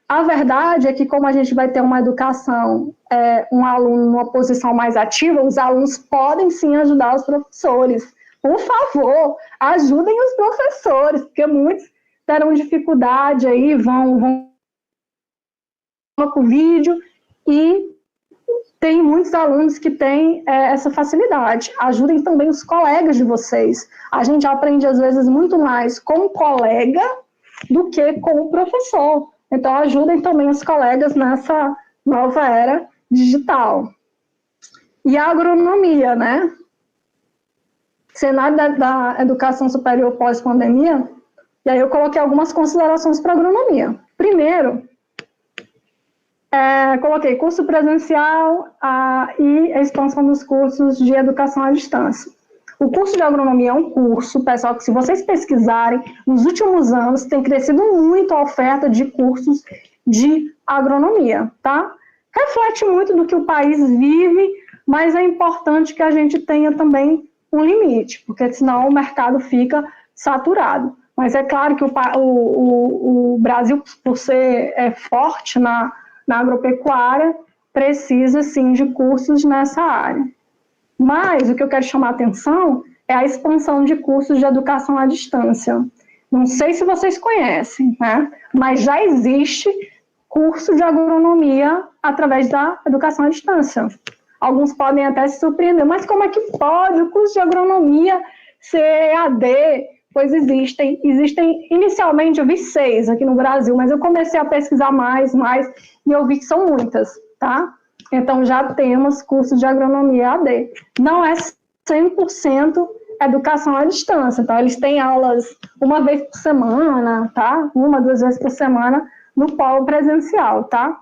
A verdade é que, como a gente vai ter uma educação, um aluno numa posição mais ativa, os alunos podem sim ajudar os professores. Por favor, ajudem os professores, porque muitos terão dificuldade aí, vão com o vídeo, e tem muitos alunos que têm essa facilidade. Ajudem também os colegas de vocês. A gente aprende, às vezes, muito mais com o colega do que com o professor. Então, ajudem também os colegas nessa nova era digital. E a agronomia, né? Cenário da educação superior pós-pandemia, e aí eu coloquei algumas considerações para a agronomia. Primeiro, coloquei curso presencial e a expansão dos cursos de educação à distância. O curso de agronomia é um curso, pessoal, que se vocês pesquisarem, nos últimos anos tem crescido muito a oferta de cursos de agronomia, tá? Reflete muito do que o país vive, mas é importante que a gente tenha também um limite, porque senão o mercado fica saturado. Mas é claro que o Brasil, por ser forte na agropecuária, precisa sim de cursos nessa área. Mas o que eu quero chamar a atenção é a expansão de cursos de educação à distância. Não sei se vocês conhecem, né? Mas já existe curso de agronomia através da educação à distância. Alguns podem até se surpreender, mas como é que pode o curso de agronomia ser EAD? Pois existem, inicialmente eu vi 6 aqui no Brasil, mas eu comecei a pesquisar mais, e eu vi que são muitas, tá? Então, já temos curso de agronomia AD. Não é 100% educação à distância. Então, eles têm aulas uma vez por semana, tá? 1, 2 vezes por semana no polo presencial, tá?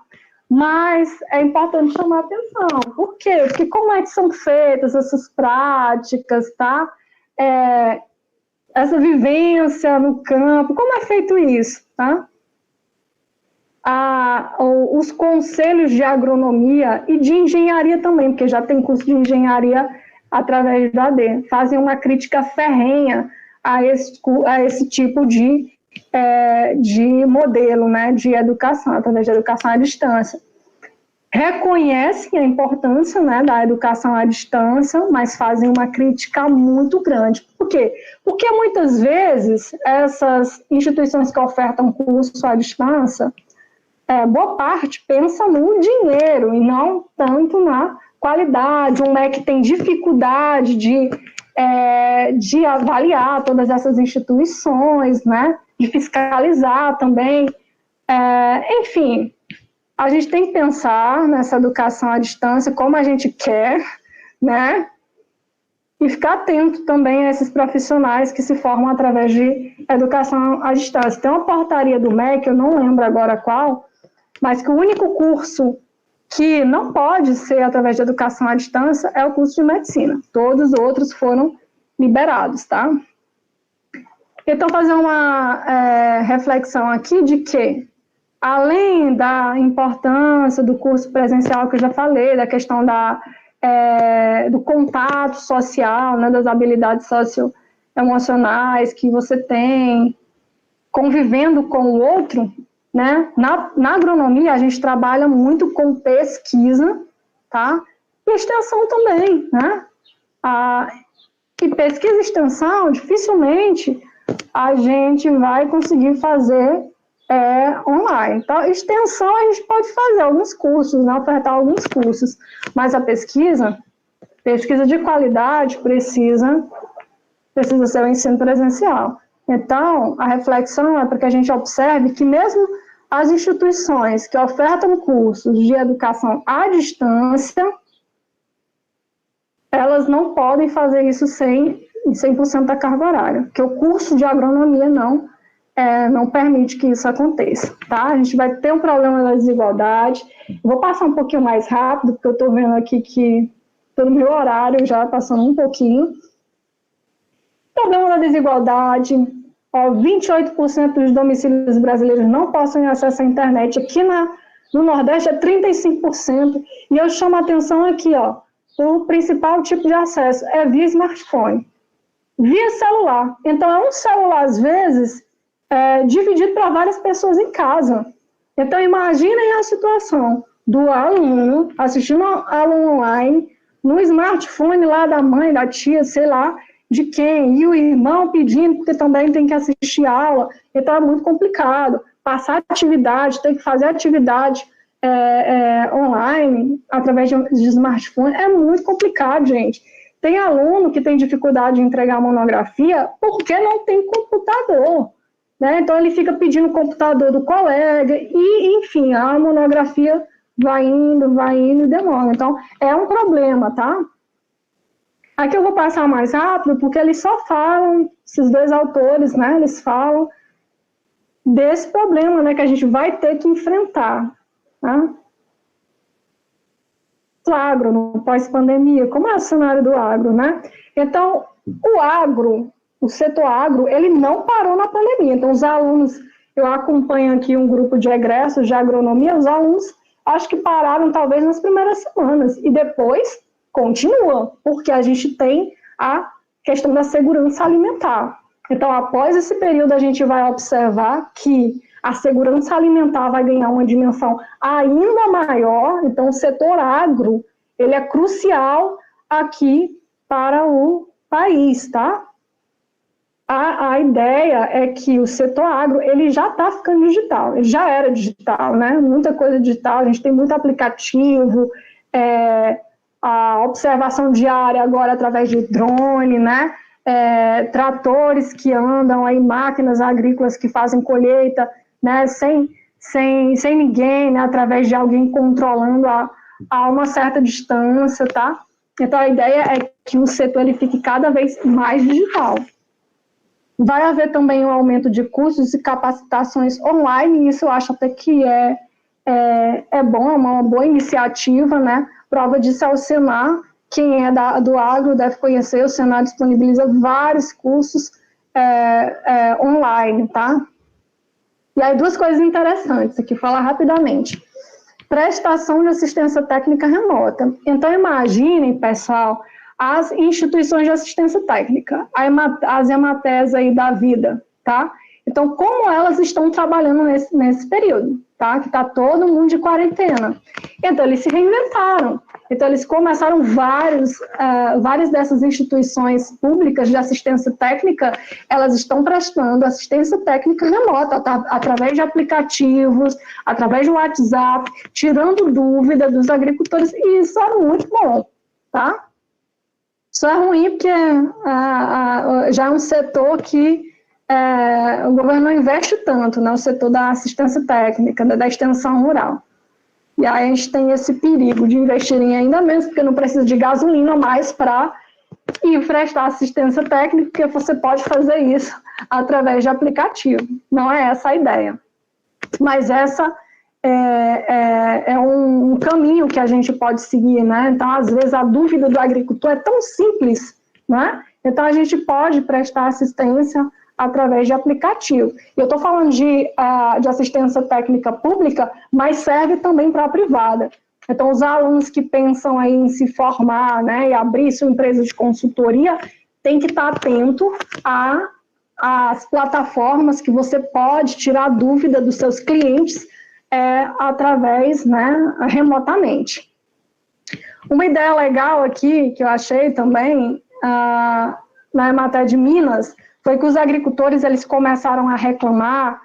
Mas é importante chamar a atenção. Por quê? Porque como é que são feitas essas práticas, tá? Essa vivência no campo, como é feito isso, tá? Os conselhos de agronomia e de engenharia também, porque já tem curso de engenharia através do AD, fazem uma crítica ferrenha a esse tipo de modelo, né, de educação, através de educação à distância. Reconhecem a importância, né, da educação à distância, mas fazem uma crítica muito grande. Por quê? Porque muitas vezes essas instituições que ofertam curso à distância, boa parte pensa no dinheiro e não tanto na qualidade. Um MEC tem dificuldade de avaliar todas essas instituições, né? De fiscalizar também. Enfim, a gente tem que pensar nessa educação à distância como a gente quer, né? E ficar atento também a esses profissionais que se formam através de educação à distância. Tem uma portaria do MEC, eu não lembro agora qual, mas que o único curso que não pode ser através de educação à distância é o curso de medicina. Todos os outros foram liberados, tá? Então, fazer uma reflexão aqui de que, além da importância do curso presencial que eu já falei, da questão do contato social, né, das habilidades socioemocionais que você tem, convivendo com o outro, né? Na agronomia, a gente trabalha muito com pesquisa, tá? E extensão também, né? E pesquisa e extensão, dificilmente a gente vai conseguir fazer online. Então, extensão a gente pode fazer alguns cursos, né? Ofertar alguns cursos, mas a pesquisa de qualidade precisa ser o ensino presencial. Então, a reflexão é para que a gente observe que mesmo as instituições que ofertam cursos de educação à distância, elas não podem fazer isso sem 100% da carga horária, porque o curso de agronomia não permite que isso aconteça, tá? A gente vai ter um problema da desigualdade. Vou passar um pouquinho mais rápido, porque eu estou vendo aqui que pelo meu horário já passando um pouquinho. Problema da desigualdade. 28% dos domicílios brasileiros não possuem acesso à internet. Aqui no Nordeste é 35%. E eu chamo a atenção aqui, o principal tipo de acesso é via smartphone. via celular. Então, é um celular, às vezes, dividido para várias pessoas em casa. Então, imaginem a situação do aluno assistindo aula online, no smartphone lá da mãe, da tia, sei lá, de quem, e o irmão pedindo, porque também tem que assistir aula, então é muito complicado. Passar atividade, ter que fazer atividade online, através de smartphone, é muito complicado, gente. Tem aluno que tem dificuldade de entregar a monografia porque não tem computador, né? Então ele fica pedindo o computador do colega e, enfim, a monografia vai indo e demora. Então, é um problema, tá? Aqui eu vou passar mais rápido, porque eles só falam, esses dois autores, né, eles falam desse problema, né, que a gente vai ter que enfrentar, tá? O agro, no pós-pandemia, como é o cenário do agro, né? Então, o agro, o setor agro, ele não parou na pandemia. Então, os alunos, eu acompanho aqui um grupo de egressos de agronomia, os alunos acho que pararam talvez nas primeiras semanas, e depois continua, porque a gente tem a questão da segurança alimentar. Então, após esse período, a gente vai observar que a segurança alimentar vai ganhar uma dimensão ainda maior. Então, o setor agro, ele é crucial aqui para o país, tá? A ideia é que o setor agro, ele já está ficando digital, ele já era digital, né? Muita coisa digital, a gente tem muito aplicativo, a observação diária agora através de drone, né? Tratores que andam aí, máquinas agrícolas que fazem colheita, né? Sem ninguém, né? Através de alguém controlando a uma certa distância, tá? Então a ideia é que o setor ele fique cada vez mais digital. Vai haver também um aumento de cursos e capacitações online, e isso eu acho até que é bom, é uma boa iniciativa, né? Prova disso é o Senar. Quem é do agro deve conhecer, o Senar disponibiliza vários cursos online, tá? E aí, duas coisas interessantes aqui, falar rapidamente. Prestação de assistência técnica remota. Então, imaginem, pessoal, as instituições de assistência técnica, as EMATES aí da vida, tá? Então, como elas estão trabalhando nesse período, tá? Que está todo mundo de quarentena. Então, eles se reinventaram. Então, eles começaram várias dessas instituições públicas de assistência técnica, elas estão prestando assistência técnica remota, tá? Através de aplicativos, através do WhatsApp, tirando dúvida dos agricultores, e isso é muito bom, tá? Isso é ruim porque já é um setor que o governo não investe tanto, né? O setor da assistência técnica, da extensão rural. E aí a gente tem esse perigo de investirem ainda menos, porque não precisa de gasolina mais para ir prestar assistência técnica, porque você pode fazer isso através de aplicativo. Não é essa a ideia. Mas essa é um caminho que a gente pode seguir, né? Então, às vezes, a dúvida do agricultor é tão simples, né? Então, a gente pode prestar assistência através de aplicativo. Eu estou falando de assistência técnica pública, mas serve também para a privada. Então, os alunos que pensam aí em se formar, né, e abrir sua empresa de consultoria, tem que estar atento às plataformas que você pode tirar dúvida dos seus clientes através, né, remotamente. Uma ideia legal aqui, que eu achei também, na matéria de Minas, foi que os agricultores eles começaram a reclamar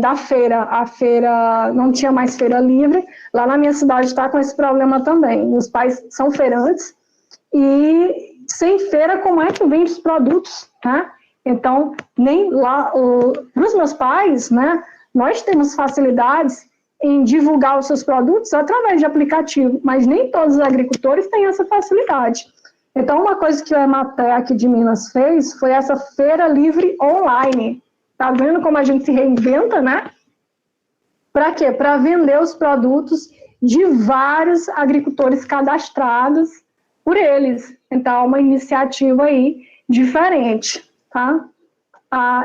da feira. A feira, não tinha mais feira livre. Lá na minha cidade está com esse problema também. Os pais são feirantes e sem feira, como é que vende os produtos, né? Então, nem lá, para os meus pais, né, nós temos facilidades em divulgar os seus produtos através de aplicativo, mas nem todos os agricultores têm essa facilidade. Então, uma coisa que o EMATER aqui de Minas fez foi essa feira livre online. Tá vendo como a gente se reinventa, né? Para quê? Para vender os produtos de vários agricultores cadastrados por eles. Então, é uma iniciativa aí diferente, tá?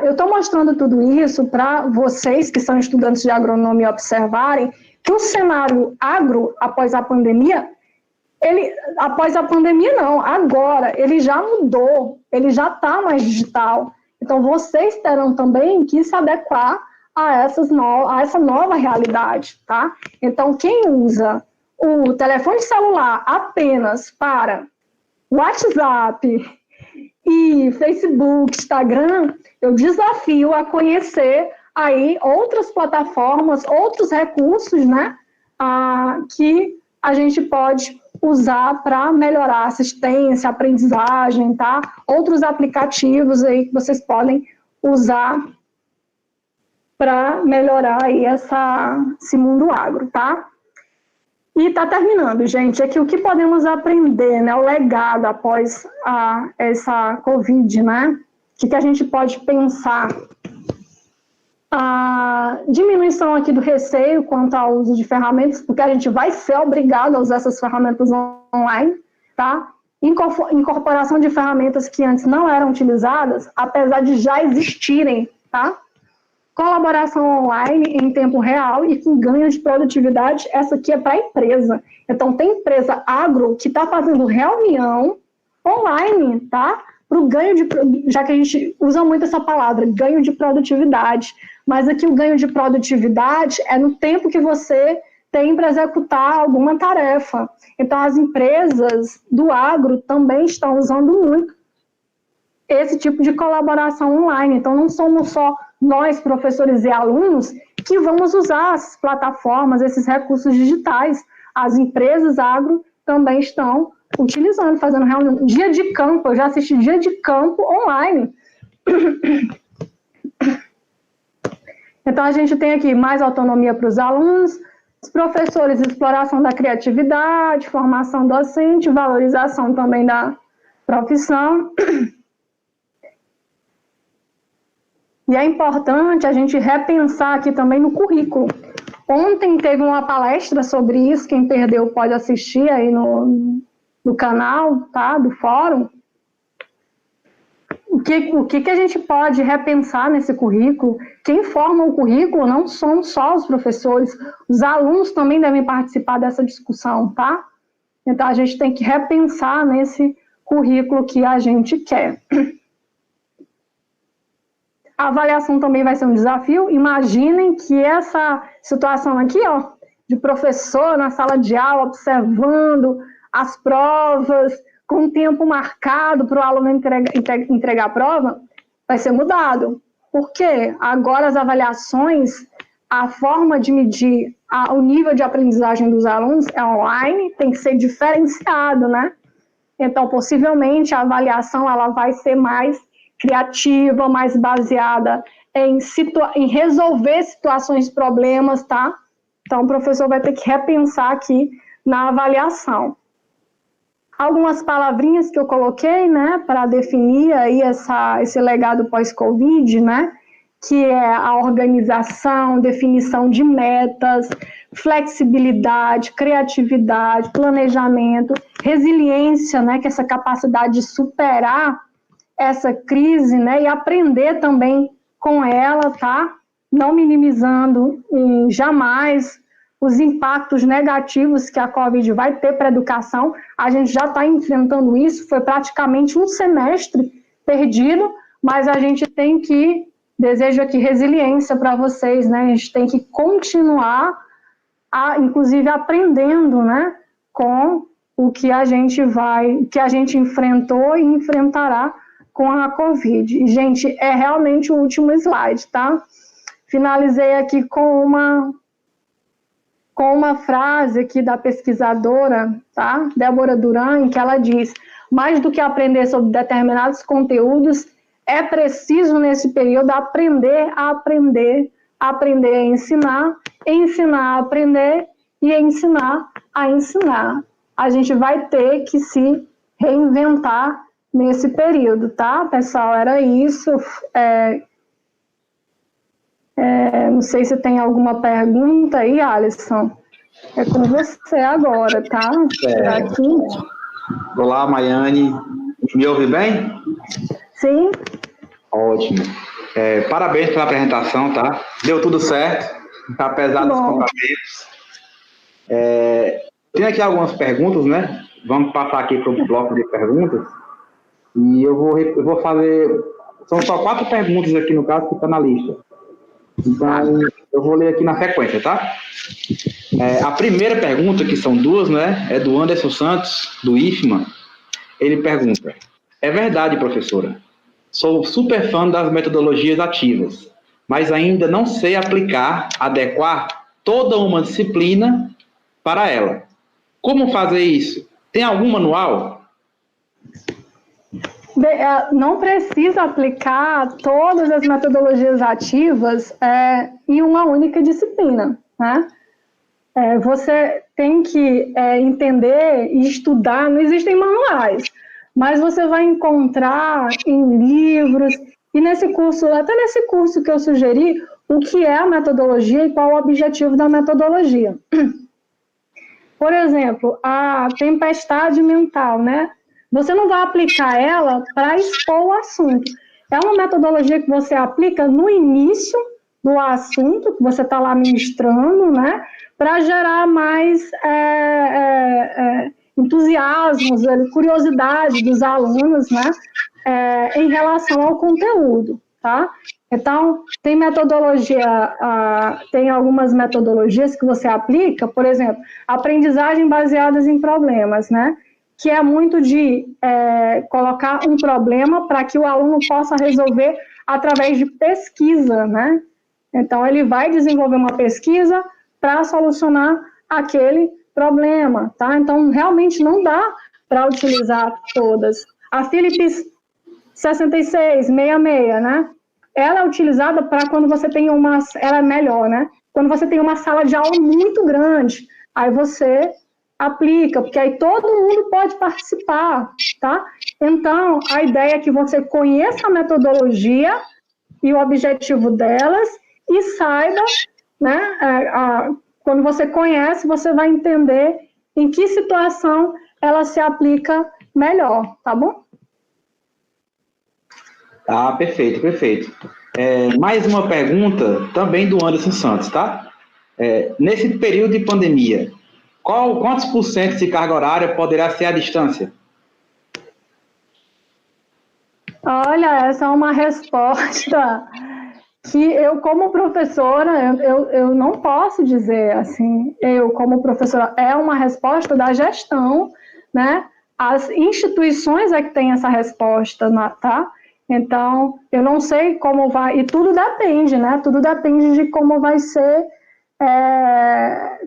Eu estou mostrando tudo isso para vocês que são estudantes de agronomia observarem que o cenário agro, após a pandemia, ele, após a pandemia, não. Agora, ele já mudou, ele já está mais digital. Então, vocês terão também que se adequar a essa nova realidade, tá? Então, quem usa o telefone celular apenas para WhatsApp e Facebook, Instagram, eu desafio a conhecer aí outras plataformas, outros recursos, né, que a gente pode usar para melhorar a assistência, a aprendizagem, tá? Outros aplicativos aí que vocês podem usar para melhorar aí esse mundo agro, tá? E está terminando, gente. Aqui o que podemos aprender, né? O legado após essa Covid, né? O que a gente pode pensar? A diminuição aqui do receio quanto ao uso de ferramentas, porque a gente vai ser obrigado a usar essas ferramentas online, tá? Incorporação de ferramentas que antes não eram utilizadas, apesar de já existirem, tá? Colaboração online em tempo real e com ganho de produtividade, essa aqui é para a empresa. Então, tem empresa agro que está fazendo reunião online, tá? Para o ganho de, já que a gente usa muito essa palavra, ganho de produtividade. Mas aqui o ganho de produtividade é no tempo que você tem para executar alguma tarefa. Então, as empresas do agro também estão usando muito esse tipo de colaboração online. Então, não somos só nós, professores e alunos, que vamos usar as plataformas, esses recursos digitais. As empresas agro também estão utilizando, fazendo reunião. Dia de campo, eu já assisti dia de campo online. Então, a gente tem aqui mais autonomia para os alunos, os professores, exploração da criatividade, formação docente, valorização também da profissão. E é importante a gente repensar aqui também no currículo. Ontem teve uma palestra sobre isso, quem perdeu pode assistir aí no canal, tá, do fórum. O que a gente pode repensar nesse currículo? Quem forma o currículo não são só os professores, os alunos também devem participar dessa discussão, tá? Então, a gente tem que repensar nesse currículo que a gente quer. A avaliação também vai ser um desafio. Imaginem que essa situação aqui, ó, de professor na sala de aula, observando as provas, com tempo marcado para o aluno entregar a prova, vai ser mudado. Por quê? Agora as avaliações, a forma de medir o nível de aprendizagem dos alunos é online, tem que ser diferenciado, né? Então, possivelmente, a avaliação ela vai ser mais criativa, mais baseada em resolver situações, problemas, tá? Então, o professor vai ter que repensar aqui na avaliação. Algumas palavrinhas que eu coloquei, né, para definir aí esse legado pós-Covid, né, que é a organização, definição de metas, flexibilidade, criatividade, planejamento, resiliência, né, que é essa capacidade de superar essa crise, né, e aprender também com ela, tá? Não minimizando jamais os impactos negativos que a Covid vai ter para a educação. A gente já está enfrentando isso, foi praticamente um semestre perdido, mas a gente tem que, desejo aqui resiliência para vocês, né? A gente tem que continuar, inclusive aprendendo, né, com o que a gente enfrentou e enfrentará com a Covid. E, gente, é realmente o último slide, tá? Finalizei aqui com uma frase aqui da pesquisadora, tá? Débora Duran, que ela diz: mais do que aprender sobre determinados conteúdos, é preciso, nesse período, aprender a aprender, aprender a ensinar a aprender e ensinar a ensinar. A gente vai ter que se reinventar nesse período, tá, pessoal? Era isso. Não sei se tem alguma pergunta aí, Alisson. É com você agora, tá? Aqui. Olá, Maiane. Me ouve bem? Sim. Ótimo. Parabéns pela apresentação, tá? Deu tudo certo, apesar dos contratempos. Tem aqui algumas perguntas, né? vamos passar aqui para o bloco de perguntas. E eu vou fazer... São só 4 perguntas aqui, no caso, que está na lista. Então, eu vou ler aqui na sequência, tá? A primeira pergunta, que são 2, né? É do Anderson Santos, do IFMA. Ele pergunta: é verdade, professora, sou super fã das metodologias ativas, mas ainda não sei adequar toda uma disciplina para ela. Como fazer isso? Tem algum manual? Não precisa aplicar todas as metodologias ativas em uma única disciplina, né? Você tem que entender e estudar, não existem manuais, mas você vai encontrar em livros, e nesse curso, até nesse curso que eu sugeri, o que é a metodologia e qual o objetivo da metodologia. Por exemplo, a tempestade mental, né? Você não vai aplicar ela para expor o assunto. É uma metodologia que você aplica no início do assunto, que você está lá ministrando, né? Para gerar mais entusiasmo, curiosidade dos alunos, né? Em relação ao conteúdo, tá? Então, tem algumas metodologias que você aplica, por exemplo, aprendizagem baseadas em problemas, né? Que é muito de colocar um problema para que o aluno possa resolver através de pesquisa, né? Então, ele vai desenvolver uma pesquisa para solucionar aquele problema, tá? Então, realmente não dá para utilizar todas. A Philips 6666, né? Ela é utilizada para quando você tem ela é melhor, né? Quando você tem uma sala de aula muito grande, aí você aplica, porque aí todo mundo pode participar, tá? Então, a ideia é que você conheça a metodologia e o objetivo delas e saiba, né? Quando você conhece, você vai entender em que situação ela se aplica melhor, tá bom? Tá, perfeito, perfeito. Mais uma pergunta, também do Anderson Santos, tá? Nesse período de pandemia, quantos % de carga horária poderá ser à distância? Olha, essa é uma resposta que eu, como professora, eu não posso dizer assim, eu, como professora, é uma resposta da gestão, né? As instituições é que têm essa resposta, tá? Então, eu não sei como vai, e tudo depende, né? Tudo depende de como vai ser,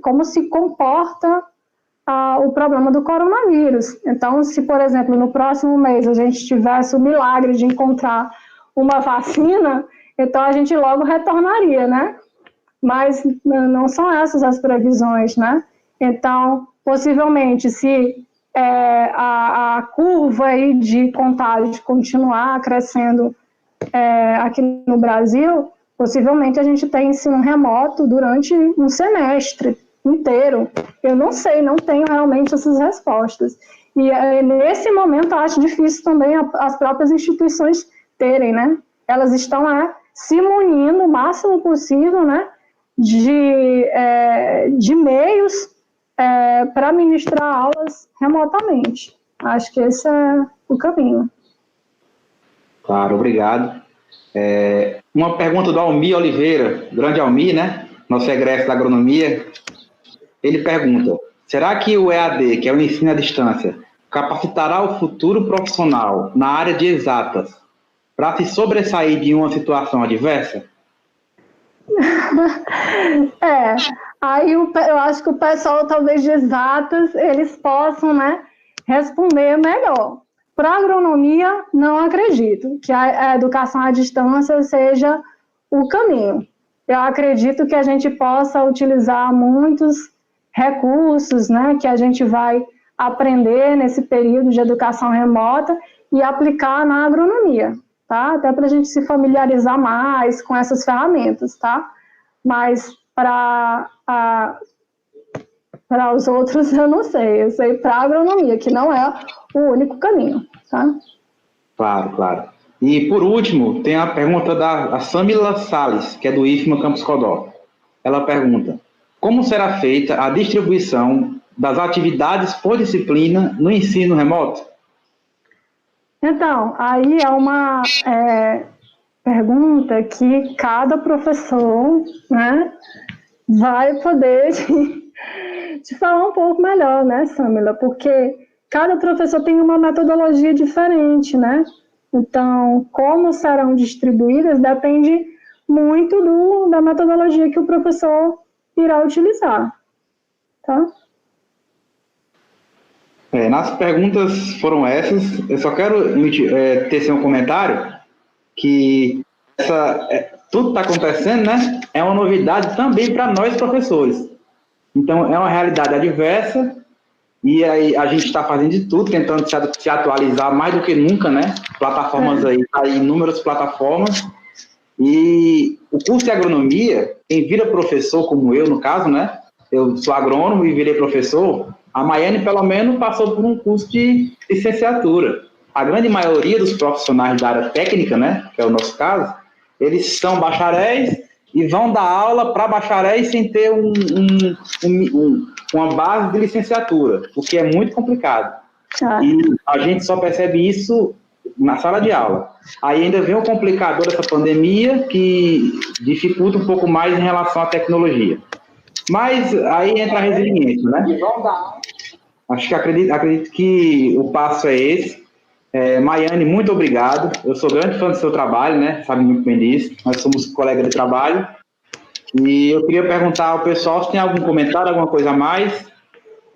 como se comporta o problema do coronavírus. Então, se, por exemplo, no próximo mês a gente tivesse o milagre de encontrar uma vacina, então a gente logo retornaria, né? Mas não são essas as previsões, né? Então, possivelmente, se a curva aí de contágio continuar crescendo aqui no Brasil, possivelmente a gente tem ensino remoto durante um semestre inteiro. Eu não sei, não tenho realmente essas respostas. E nesse momento eu acho difícil também as próprias instituições terem, né? Elas estão se munindo o máximo possível, né? De meios para ministrar aulas remotamente. Acho que esse é o caminho. Claro, obrigado. Uma pergunta do Almir Oliveira, grande Almir, né? Nosso egresso da agronomia. Ele pergunta: será que o EAD, que é o ensino à distância, capacitará o futuro profissional na área de exatas para se sobressair de uma situação adversa? Aí eu acho que o pessoal, talvez de exatas, eles possam, né, responder melhor. Para a agronomia, não acredito que a educação à distância seja o caminho. Eu acredito que a gente possa utilizar muitos recursos, né, que a gente vai aprender nesse período de educação remota e aplicar na agronomia, tá? Até para a gente se familiarizar mais com essas ferramentas, tá? Mas para os outros eu não sei. Eu sei para a agronomia, que não é o único caminho, tá? Claro, claro. E, por último, tem a pergunta da Samila Salles, que é do IFMA Campus Codó. Ela pergunta: como será feita a distribuição das atividades por disciplina no ensino remoto? Então, aí é uma pergunta que cada professor, né, vai poder te falar um pouco melhor, né, Samila? Porque cada professor tem uma metodologia diferente, né? Então, como serão distribuídas depende muito da metodologia que o professor irá utilizar, tá? Nas perguntas foram essas. Eu só quero tecer um comentário que tudo está acontecendo, né? É uma novidade também para nós professores. Então, é uma realidade adversa e aí a gente está fazendo de tudo, tentando se atualizar mais do que nunca, né? Plataformas aí inúmeras plataformas. E o curso de agronomia, quem vira professor, como eu, no caso, né? Eu sou agrônomo e virei professor. A Maiane, pelo menos, passou por um curso de licenciatura. A grande maioria dos profissionais da área técnica, né, que é o nosso caso, eles são bacharéis e vão dar aula para bacharéis sem ter uma base de licenciatura, o que é muito complicado. E a gente só percebe isso na sala de aula. Aí ainda vem o complicador dessa pandemia, que dificulta um pouco mais em relação à tecnologia. Mas aí entra a resiliência, né? Acho que acredito que o passo é esse. Maiane, muito obrigado. Eu sou grande fã do seu trabalho, né? Sabe muito bem disso. Nós somos colegas de trabalho. E eu queria perguntar ao pessoal se tem algum comentário, alguma coisa a mais.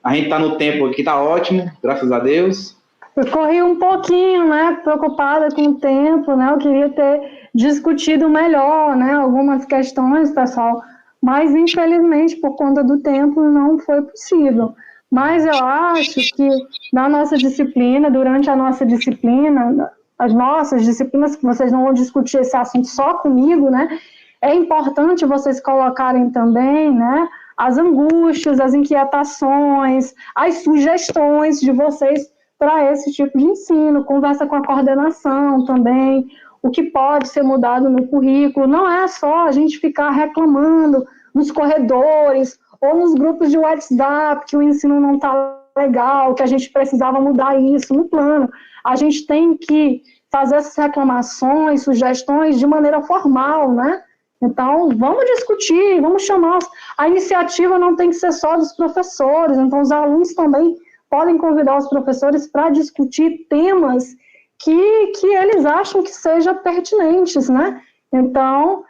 A gente está no tempo aqui, está ótimo, graças a Deus. Eu corri um pouquinho, né? Preocupada com o tempo, né? Eu queria ter discutido melhor, né? Algumas questões, pessoal. Mas, infelizmente, por conta do tempo, não foi possível. Mas eu acho que na nossa disciplina, durante a nossa disciplina, as nossas disciplinas, que vocês não vão discutir esse assunto só comigo, né? É importante vocês colocarem também, né? As angústias, as inquietações, as sugestões de vocês para esse tipo de ensino. Conversa com a coordenação também, o que pode ser mudado no currículo. Não é só a gente ficar reclamando nos corredores ou nos grupos de WhatsApp que o ensino não está legal, que a gente precisava mudar isso no plano. A gente tem que fazer essas reclamações, sugestões de maneira formal, né? Então, vamos discutir, vamos chamar. A iniciativa não tem que ser só dos professores, então os alunos também podem convidar os professores para discutir temas que eles acham que sejam pertinentes, né? Então,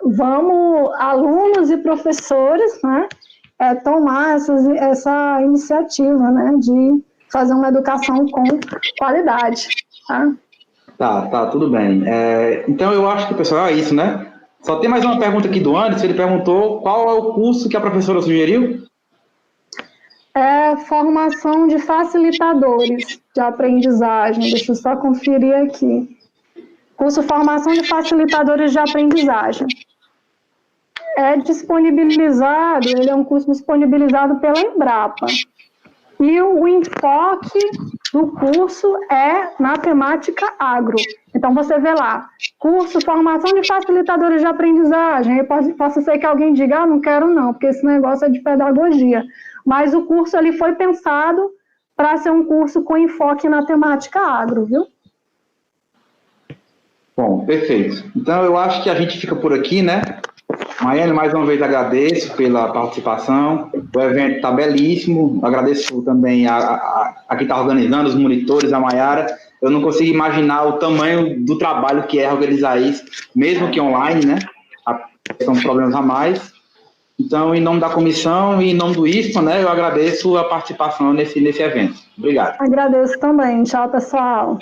vamos, alunos e professores, né, tomar essa iniciativa, né, de fazer uma educação com qualidade, tá? Tá, tudo bem. Então, eu acho que, pessoal, é isso, né? Só tem mais uma pergunta aqui do Anderson. Ele perguntou qual é o curso que a professora sugeriu? Formação de facilitadores de aprendizagem. Deixa eu só conferir aqui. Curso Formação de Facilitadores de Aprendizagem. Ele é um curso disponibilizado pela Embrapa. E o enfoque do curso é na temática agro. Então, você vê lá, curso Formação de Facilitadores de Aprendizagem. Posso ser que alguém diga, não quero não, porque esse negócio é de pedagogia. Mas o curso ele foi pensado para ser um curso com enfoque na temática agro, viu? Bom, perfeito. Então, eu acho que a gente fica por aqui, né? Maiane, mais uma vez agradeço pela participação. O evento está belíssimo. Agradeço também a quem está organizando, os monitores, a Maiara. Eu não consigo imaginar o tamanho do trabalho que é organizar isso, mesmo que online, né? São problemas a mais. Então, em nome da comissão e em nome do IFPA, né, eu agradeço a participação nesse evento. Obrigado. Agradeço também. Tchau, pessoal.